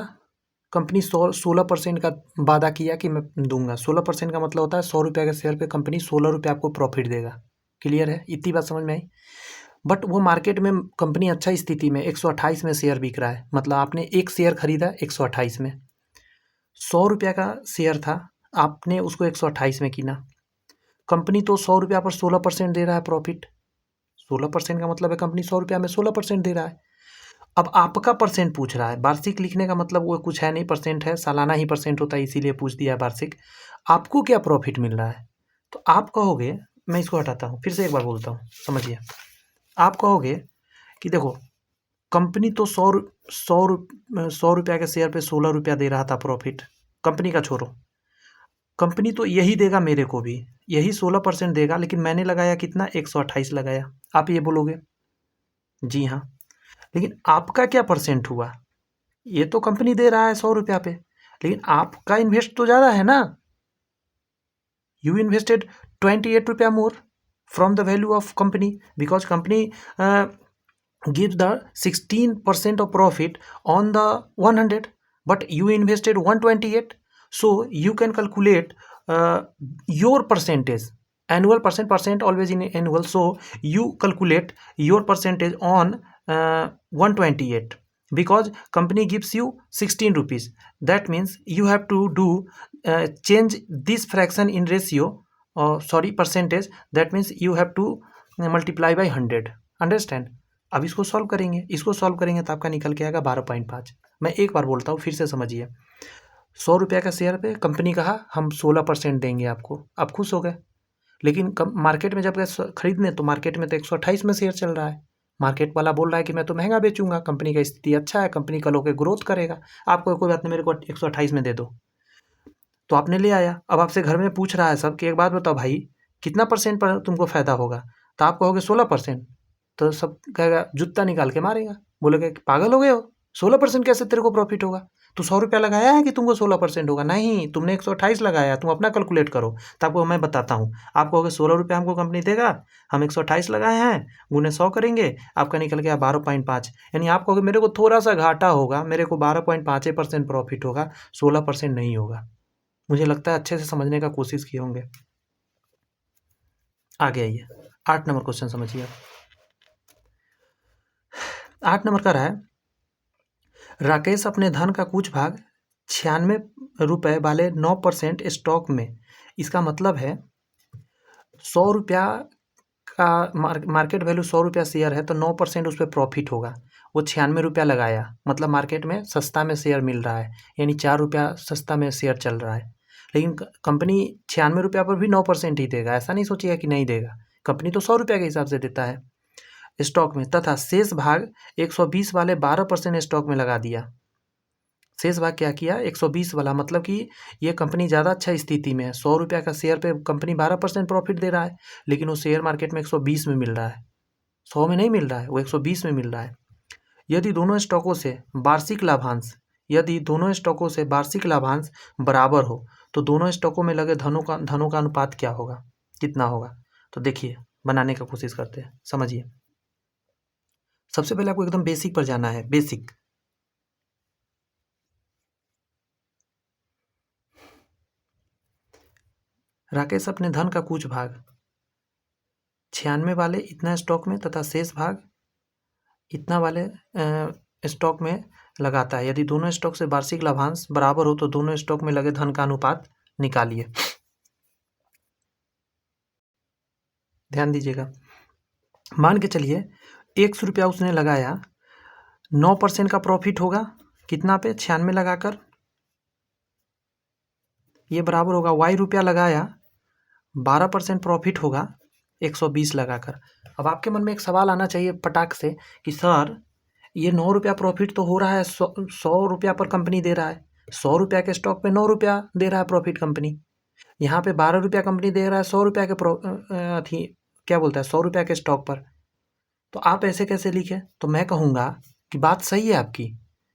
कंपनी 16% का वादा किया कि मैं दूंगा। 16% का मतलब होता है 100 रुपये के शेयर पे कंपनी 16 रुपये आपको प्रॉफिट देगा। क्लियर है, इतनी बात समझ में आई। बट वो मार्केट में कंपनी अच्छा स्थिति में 128 में शेयर बिक रहा है, मतलब आपने एक शेयर खरीदा 128 में, 100 रुपये का शेयर था, आपने उसको 128 में किना। कंपनी तो 100 रुपया पर 16% दे रहा है प्रॉफिट, 16% का मतलब है कंपनी 100 रुपया में 16% दे रहा है। अब आपका परसेंट पूछ रहा है, वार्षिक लिखने का मतलब वो कुछ है नहीं, परसेंट है, सालाना ही परसेंट होता है, इसीलिए पूछ दिया वार्षिक। आपको क्या प्रॉफिट मिल रहा है, तो आप कहोगे, मैं इसको हटाता हूँ, फिर से एक बार बोलता हूँ, समझिए। आप कहोगे कि देखो कंपनी तो 100 रुपया के शेयर पे 16 रुपया दे रहा था प्रॉफिट, कंपनी का छोड़ो, कंपनी तो यही देगा मेरे को भी, यही 16% देगा, लेकिन मैंने लगाया कितना, 128 लगाया। आप ये बोलोगे जी हाँ, लेकिन आपका क्या परसेंट हुआ, ये तो कंपनी दे रहा है 100 रुपया पे, लेकिन आपका इन्वेस्ट तो ज़्यादा है ना। यू इन्वेस्टेड 28 रुपया more from the value of company, because company gives the 16% of profit on the 100, but you invested 128, so you can calculate your percentage, annual percent always in annual, so you calculate your percentage on 128, because company gives you 16 rupees, that means you have to do change this fraction in ratio, sorry percentage, that means you have to multiply by 100, understand। अब इसको solve करेंगे तो आपका निकल के आएगा 12.5। मैं एक बार बोलता हूँ, फिर से समझिए। 100 रुपये का शेयर पे कंपनी कहा हम 16% देंगे आपको, आप खुश हो गए, लेकिन मार्केट में जब गए खरीदने तो मार्केट में तो 128 में शेयर चल रहा है, मार्केट वाला बोल रहा है कि मैं तो महंगा बेचूंगा, कंपनी का स्थिति अच्छा है, कंपनी कल होकर ग्रोथ करेगा, आपको कोई बात नहीं, मेरे को 128 में दे दो, तो आपने ले आया। अब आपसे घर में पूछ रहा है सब कि एक बात बताओ भाई, कितना परसेंट पर तुमको फायदा होगा, तो आप कहोगे 16%, तो सब कहेगा, जूता निकाल के मारेगा, बोलेगा कि पागल हो गए हो, 16% कैसे तेरे को प्रॉफिट होगा, तो 100 रुपया लगाया है कि तुमको 16% होगा, नहीं तुमने 128 लगाया, तुम अपना कैलकुलेट करो। तो आपको मैं बताता हूँ, आप कहोगे 16 रुपया हमको कंपनी देगा, हम 128 लगाए हैं, गुने 100 करेंगे, आपका निकल गया 12.5, यानी आप कहोगे मेरे को थोड़ा सा घाटा होगा, मेरे को 12.5% प्रॉफिट होगा, 16% नहीं होगा। मुझे लगता है अच्छे से समझने का कोशिश किए होंगे। आगे आइए, 8 नंबर क्वेश्चन समझिए। 8 नंबर का रहा है, राकेश अपने धन का कुछ भाग 96 रुपये वाले 9% स्टॉक में, इसका मतलब है 100 रुपया का मार्केट वैल्यू 100 रुपया शेयर है, तो 9% उस पर प्रॉफिट होगा। वो 96 रुपया लगाया, मतलब मार्केट में सस्ता में शेयर मिल रहा है, यानी 4 रुपया सस्ता में शेयर चल रहा है, लेकिन कंपनी 96 रुपया पर भी 9% ही देगा, ऐसा नहीं सोचिएगा कि नहीं देगा, कंपनी तो 100 रुपया के हिसाब से देता है स्टॉक में, तथा शेष भाग 120 वाले 12% स्टॉक में लगा दिया। शेष भाग क्या किया, 120 वाला, मतलब कि ये कंपनी ज़्यादा अच्छा स्थिति में है, 100 रुपया का शेयर पे कंपनी 12% प्रॉफिट दे रहा है, लेकिन वो शेयर मार्केट में 120 में मिल रहा है, 100 में नहीं मिल रहा है, वो 120 में मिल रहा है। यदि दोनों स्टॉकों से वार्षिक लाभांश बराबर हो, तो दोनों स्टॉकों में लगे धनों का अनुपात क्या होगा, कितना होगा। तो देखिए, बनाने का कोशिश करते हैं, समझिए। सबसे पहले आपको एकदम बेसिक पर जाना है, बेसिक। राकेश अपने धन का कुछ भाग 96 वाले इतना स्टॉक में तथा शेष भाग इतना वाले स्टॉक में लगाता है। यदि दोनों स्टॉक से वार्षिक लाभांश बराबर हो तो दोनों स्टॉक में लगे धन का अनुपात निकालिए। ध्यान दीजिएगा, मान के चलिए 100 रुपया उसने लगाया, 9% का प्रॉफिट होगा कितना पे 96 लगाकर, ये बराबर होगा y रुपया लगाया 12% प्रॉफिट होगा 120 लगाकर। अब आपके मन में एक सवाल आना चाहिए पटाख से कि सर ये 9 रुपया प्रॉफिट तो हो रहा है, 100 रुपया पर कंपनी दे रहा है, 100 रुपया के स्टॉक पे 9 रुपया दे रहा है प्रॉफिट कंपनी, यहाँ पे 12 रुपया कंपनी दे रहा है 100 रुपया के थी क्या बोलता है 100 रुपया के स्टॉक पर, तो आप ऐसे कैसे लिखे? तो मैं कहूँगा कि बात सही है आपकी,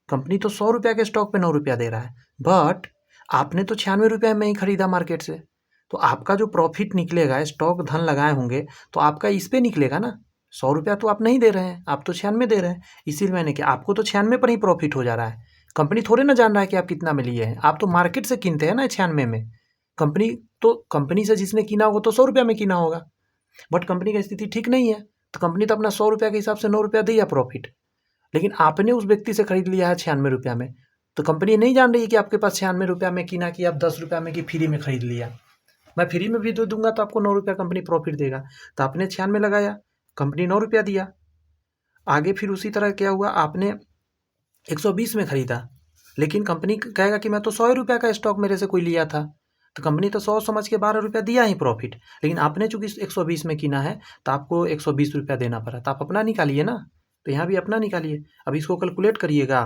कंपनी तो 100 रुपया के स्टॉक पे 9 रुपया दे रहा है, बट आपने तो 96 रुपये में ही खरीदा मार्केट से, तो आपका जो प्रॉफिट निकलेगा, स्टॉक धन लगाए होंगे तो आपका इस पे निकलेगा ना। 100 रुपया तो आप नहीं दे रहे हैं, आप तो 96 दे रहे हैं, इसीलिए मैंने कि आपको तो 96 पर ही प्रॉफिट हो जा रहा है। कंपनी थोड़े ना जान रहा है कि आप कितना में लिए हैं, आप तो मार्केट से किनते हैं ना 96 में। कंपनी से जिसने किना होगा तो 100 रुपया में किना होगा, बट कंपनी की स्थिति ठीक नहीं है, तो कंपनी तो अपना 100 रुपया के हिसाब से 9 रुपया दिया प्रॉफिट, लेकिन आपने उस व्यक्ति से खरीद लिया है 96 रुपया में, तो कंपनी नहीं जान रही है कि आपके पास 96 रुपया में किना कि आप 10 रुपया में कि फ्री में खरीद लिया। मैं फ्री में भी दे दूंगा तो आपको 9 रुपया कंपनी प्रॉफिट देगा, तो आपने 96 लगाया, कंपनी 9 रुपया दिया। आगे फिर उसी तरह क्या हुआ, आपने 120 में खरीदा, लेकिन कंपनी कहेगा कि मैं तो 100 रुपया का स्टॉक मेरे से कोई लिया था, तो कंपनी तो 100 समझ के 12 रुपया दिया ही प्रॉफिट, लेकिन आपने चूंकि 120 में किना है तो आपको 120 रुपया देना पड़ा, तो आप अपना निकालिए ना, तो यहाँ भी अपना निकालिए। अब इसको कैलकुलेट करिएगा,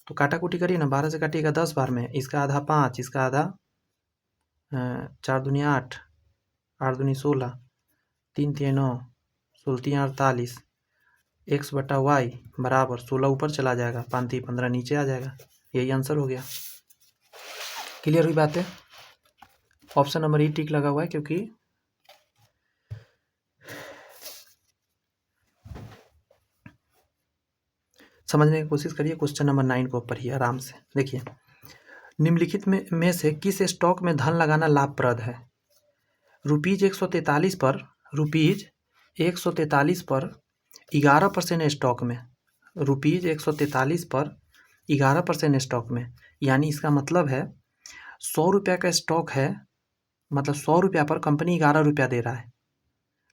तो काटा कुटी करिए ना, 12 से काटिएगा 10 बार में, इसका आधा 5, इसका आधा 4 दूनी 8, 8 दूनी 16, 3 तिया 9, 16 तिया 48, x बटा वाई बराबर 16 ऊपर चला जाएगा, 5 तिया 15 नीचे आ जाएगा, यही आंसर हो गया। क्लियर हुई बात है? ऑप्शन नंबर ई टिक लगा हुआ है, क्योंकि समझने की कोशिश करिए। क्वेश्चन नंबर 9 को पढ़िए आराम से, देखिए निम्नलिखित में से किस स्टॉक में धन लगाना लाभप्रद है? रुपीज 143 पर 11% स्टॉक में, रुपीज 143 पर 11% स्टॉक में, यानी इसका मतलब है 100 रुपया का स्टॉक है, मतलब 100 रुपया पर कंपनी 11 रुपया दे रहा है,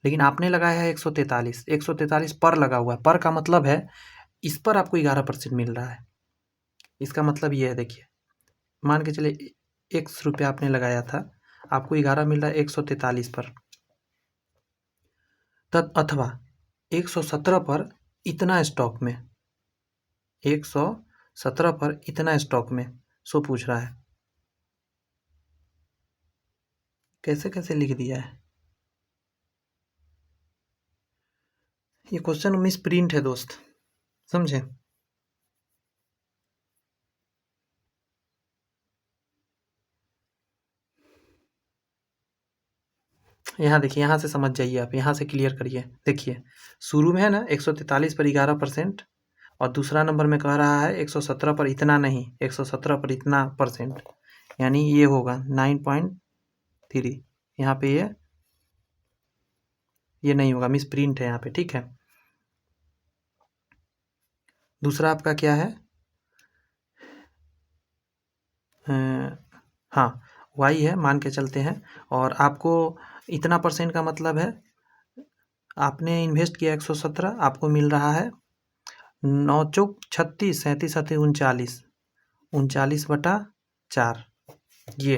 लेकिन आपने लगाया है 143 पर लगा हुआ है, पर का मतलब है इस पर आपको 11% मिल रहा है। इसका मतलब ये है, देखिए मान के चलिए 1 रुपया आपने लगाया था, आपको 11 मिल रहा है 143 पर, तब अथवा 117 पर इतना स्टॉक में, 117 पर इतना स्टॉक में, सो पूछ रहा है। कैसे कैसे लिख दिया है ये क्वेश्चन, मिस प्रिंट है दोस्त, समझे? यहाँ देखिए, यहाँ से समझ जाइए आप, यहाँ से क्लियर करिए। देखिए शुरू में है ना 143 पर 11%, और दूसरा नंबर में कह रहा है 117 पर इतना नहीं, 117 पर इतना %, यानी ये होगा 9.3, यहाँ पे ये नहीं होगा, मिस प्रिंट है यहाँ पे, ठीक है। दूसरा आपका क्या है, हाँ y है, मान के चलते हैं, और आपको इतना % का मतलब है आपने इन्वेस्ट किया 117, आपको मिल रहा है 9 चौक 36, 37 37 39, 39/4, ये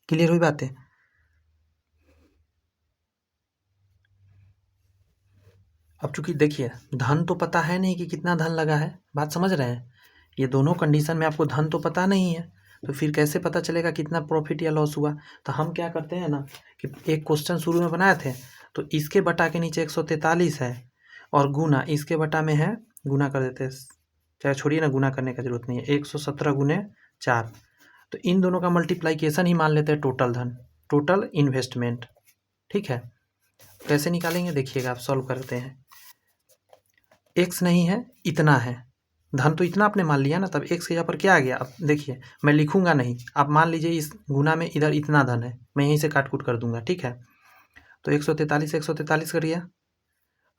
क्लियर हुई बात है? अब चूंकि देखिए धन तो पता है नहीं कि कितना धन लगा है, बात समझ रहे हैं? ये दोनों कंडीशन में आपको धन तो पता नहीं है, तो फिर कैसे पता चलेगा कितना प्रॉफिट या लॉस हुआ? तो हम क्या करते हैं ना कि एक क्वेश्चन शुरू में बनाए थे, तो इसके बटा के नीचे 143 है, और गुना इसके बटा में है, गुना कर देते हैं, चाहे छोड़िए ना, गुना करने का जरूरत नहीं है, 117 गुने 4, तो इन दोनों का मल्टीप्लाइकेशन ही मान लेते हैं टोटल धन, टोटल इन्वेस्टमेंट, ठीक है। कैसे निकालेंगे देखिएगा, आप सॉल्व करते हैं। x नहीं है, इतना है, धन तो इतना आपने मान लिया ना, तब x के जगह पर क्या आ गया। अब देखिए मैं लिखूंगा नहीं, आप मान लीजिए इस गुना में इधर इतना धन है, मैं यहीं से काट कूट कर दूंगा, ठीक है। तो 143 कर गया,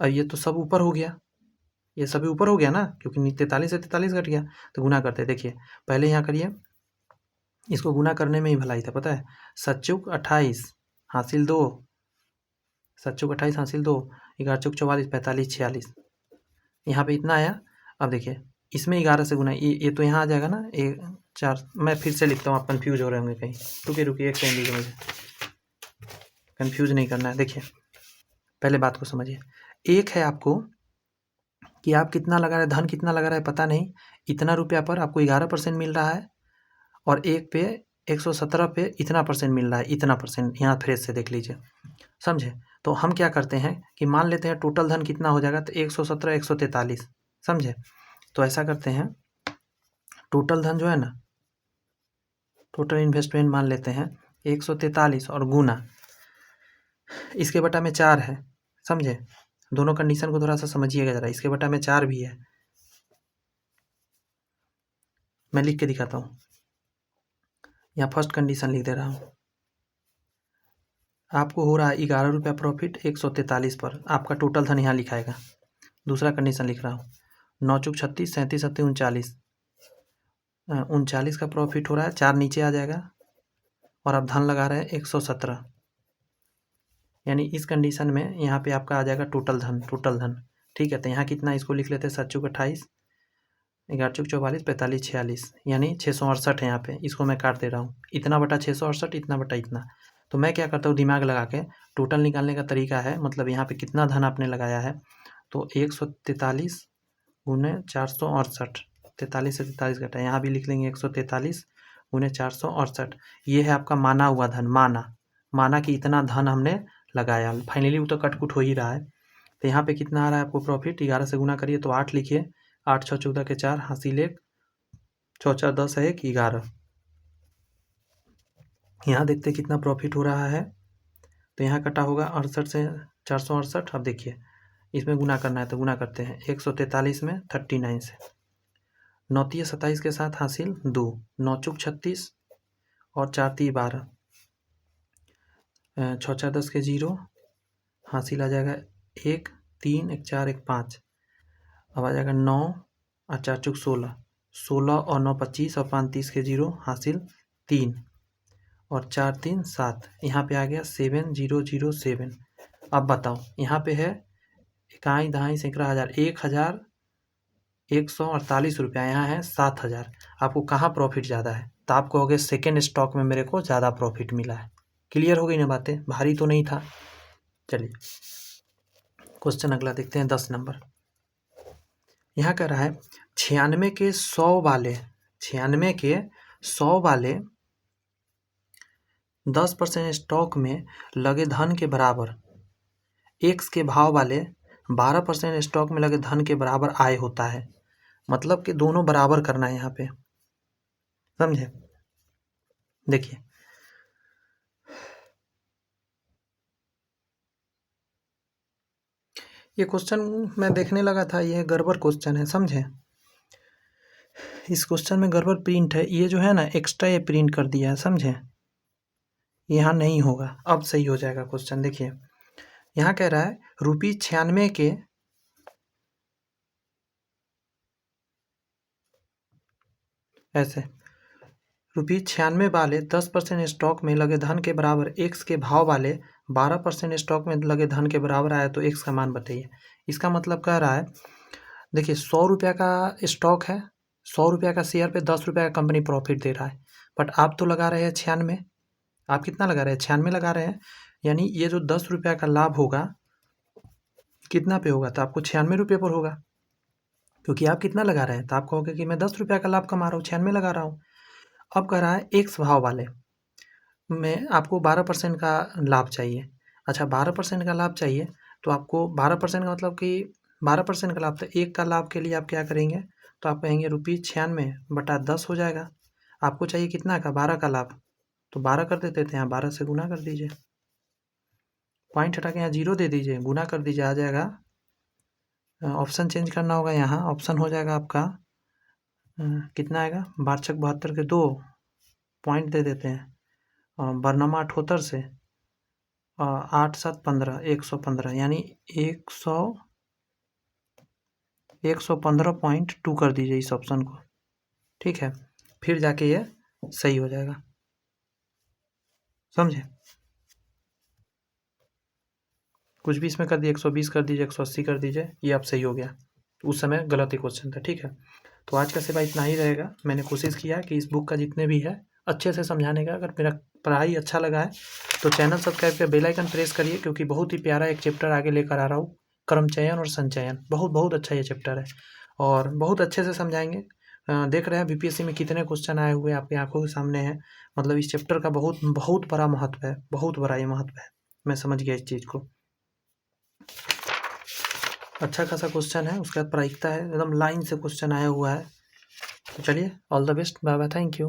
और ये तो सब ऊपर हो गया, ये सभी ऊपर हो गया ना, क्योंकि 43 से 43 घट गया। तो गुना करते हैं, देखिए पहले यहाँ करिए, इसको गुना करने में ही भलाई था, पता है। 7 28 हासिल 2, 7 28 हासिल 2, 11 44 45 46, यहाँ पे इतना आया। अब देखिए इसमें 11 से गुना, ये तो यहाँ आ जाएगा ना, 4। मैं फिर से लिखता हूँ, आप कन्फ्यूज हो रहे होंगे कहीं, रुकिए एक सेकंड दीजिए, मुझे कन्फ्यूज नहीं करना है। देखिए पहले बात को समझिए, एक है आपको कि आप कितना लगा रहे, धन कितना लगा रहा है पता नहीं, इतना रुपया पर आपको 11% मिल रहा है, और एक पे 117 पे इतना परसेंट मिल रहा है, इतना परसेंट, यहाँ फ्रेज से देख लीजिए, समझे। तो हम क्या करते हैं कि मान लेते हैं टोटल धन कितना हो जाएगा, तो 117 143, समझे। तो ऐसा करते हैं, टोटल धन जो है ना, टोटल इन्वेस्टमेंट मान लेते हैं 143, और गुना इसके बटा में 4 है, समझे। दोनों कंडीशन को थोड़ा सा समझिएगा जरा, इसके बटा में 4 भी है, मैं लिख के दिखाता हूँ। यहाँ फर्स्ट कंडीशन लिख दे रहा हूँ, आपको हो रहा है 11 रुपया प्रॉफिट 143 पर, आपका टोटल धन यहाँ लिखाएगा। दूसरा कंडीशन लिख रहा हूँ, 9 चौक 36 37 37 39, 39 का प्रॉफिट हो रहा है, 4 नीचे आ जाएगा, और आप धन लगा रहे हैं 117, यानी इस कंडीशन में यहाँ पे आपका आ जाएगा टोटल धन, ठीक है। तो यहाँ कितना, इसको लिख लेते हैं 7 चौक 28, 11 चौक 44 45 46, यानी 668 है यहाँ पे, इसको मैं काट दे रहा हूँ, इतना बटा 668, इतना बटा इतना। तो मैं क्या करता हूँ, दिमाग लगा के टोटल निकालने का तरीका है, मतलब यहाँ पे कितना धन आपने लगाया है, तो 143 गुने 468, 43 से 43 घटा, यहाँ भी लिख लेंगे 143 गुने 468, ये है आपका माना हुआ धन, माना कि इतना धन हमने लगाया, फाइनली वो तो कटकुट हो ही रहा है। तो यहाँ पे कितना आ रहा है आपको प्रॉफिट, 11 से गुना करिए तो 8 लिखिए, 8 6 14 के 4 हासिल 1, 6 4 10 है 1 11। यहाँ देखते कितना प्रॉफिट हो रहा है, तो यहाँ कटा होगा 68 से 468। अब देखिए इसमें गुना करना है, तो गुना करते हैं 143 में 39 से, 9 तिया 27 के साथ हासिल 2, 9 चौक 36, और 4 ती 12, 6 4 10 के 0, हासिल आ जाएगा 1 3 1 4 1 5, अब आ जाएगा 9 और 4 चौक 16, 16 और 9 25, और 5 30 के 0, हासिल 3, और 4 3 7, यहाँ पे आ गया 7007। अब बताओ यहाँ पे है इकाई दहाई सैकड़ा हज़ार, 1148 रुपया, यहाँ है 7000। आपको कहाँ प्रॉफिट ज़्यादा है, तो आप कहोगे सेकेंड स्टॉक में मेरे को ज़्यादा प्रॉफिट मिला है। क्लियर हो गई ना बातें, भारी तो नहीं था। चलिए क्वेश्चन अगला देखते हैं, 10 नंबर। यहाँ कह रहा है 96 के 100 वाले, 96 के 100 वाले 10% स्टॉक में लगे धन के बराबर एक्स के भाव वाले 12% स्टॉक में लगे धन के बराबर आय होता है। मतलब कि दोनों बराबर करना है यहाँ पे, समझे। देखिए ये क्वेश्चन मैं देखने लगा था, ये गड़बड़ क्वेश्चन है, समझे। इस क्वेश्चन में गड़बड़ प्रिंट है, ये जो है ना एक्स्ट्रा ये प्रिंट कर दिया है, समझे। यहाँ नहीं होगा, अब सही हो जाएगा क्वेश्चन। देखिए यहाँ कह रहा है ₹96 के ऐसे ₹96 वाले 10% स्टॉक में लगे धन के बराबर एक्स के भाव वाले 12% स्टॉक में लगे धन के बराबर आया तो एक्स का मान बताइए। इसका मतलब कह रहा है, देखिए 100 रुपया का स्टॉक है, 100 रुपया का शेयर पे 10 रुपया का कंपनी प्रॉफिट दे रहा है, बट आप तो लगा रहे हैं 96, आप कितना लगा रहे हैं 96 लगा रहे हैं, यानी ये जो 10 रुपया का लाभ होगा कितना पे होगा, तो आपको 96 रुपये पर होगा, क्योंकि आप कितना लगा रहे हैं, तो आप कहोगे कि मैं 10 रुपया का लाभ कमा रहा हूँ, 96 लगा रहा हूँ। अब कह रहा है एक्स भाव वाले में आपको 12% का लाभ चाहिए। अच्छा 12% का लाभ चाहिए, तो आपको 12% का मतलब कि 12% का लाभ, तो एक का लाभ के लिए आप क्या करेंगे, तो आप कहेंगे ₹96/10 हो जाएगा। आपको चाहिए कितना का, 12 का लाभ, तो 12 कर देते थे, यहाँ 12 से गुना कर दीजिए, पॉइंट हटा के यहाँ 0 दे दीजिए, गुना कर दीजिए, आ जाएगा। ऑप्शन चेंज करना होगा, यहाँ ऑप्शन हो जाएगा आपका कितना आएगा, वार्षिक 72 के 2 पॉइंट दे देते हैं, बरनमा 78 से 8 7 15 115 यानी 115.2 कर दीजिए इस ऑप्शन को, ठीक है। फिर जाके ये सही हो जाएगा, समझे। कुछ भी इसमें कर दिए, 120 कर दीजिए, 180 कर दीजिए, ये अब सही हो गया। उस समय गलत ही क्वेश्चन था, ठीक है। तो आज का सिर्फ इतना ही रहेगा। मैंने कोशिश किया कि इस बुक का जितने भी है अच्छे से समझाने का। अगर मेरा पढ़ाई अच्छा लगा है तो चैनल सब्सक्राइब कर बेल आइकन प्रेस करिए, क्योंकि बहुत ही प्यारा एक चैप्टर आगे लेकर आ रहा हूँ, क्रमचयन और संचयन। बहुत बहुत अच्छा ये चैप्टर है और बहुत अच्छे से समझाएंगे। देख रहे हैं बीपीएससी में कितने क्वेश्चन आए हुए आपकी आंखों के सामने हैं। मतलब इस चैप्टर का बहुत बहुत बड़ा महत्व है, बहुत बड़ा ये महत्व है। मैं समझ गया इस चीज़ को। अच्छा खासा क्वेश्चन है, उसके बाद प्रायिकता है, एकदम लाइन से क्वेश्चन आया हुआ है। तो चलिए, all the best, bye bye, thank you.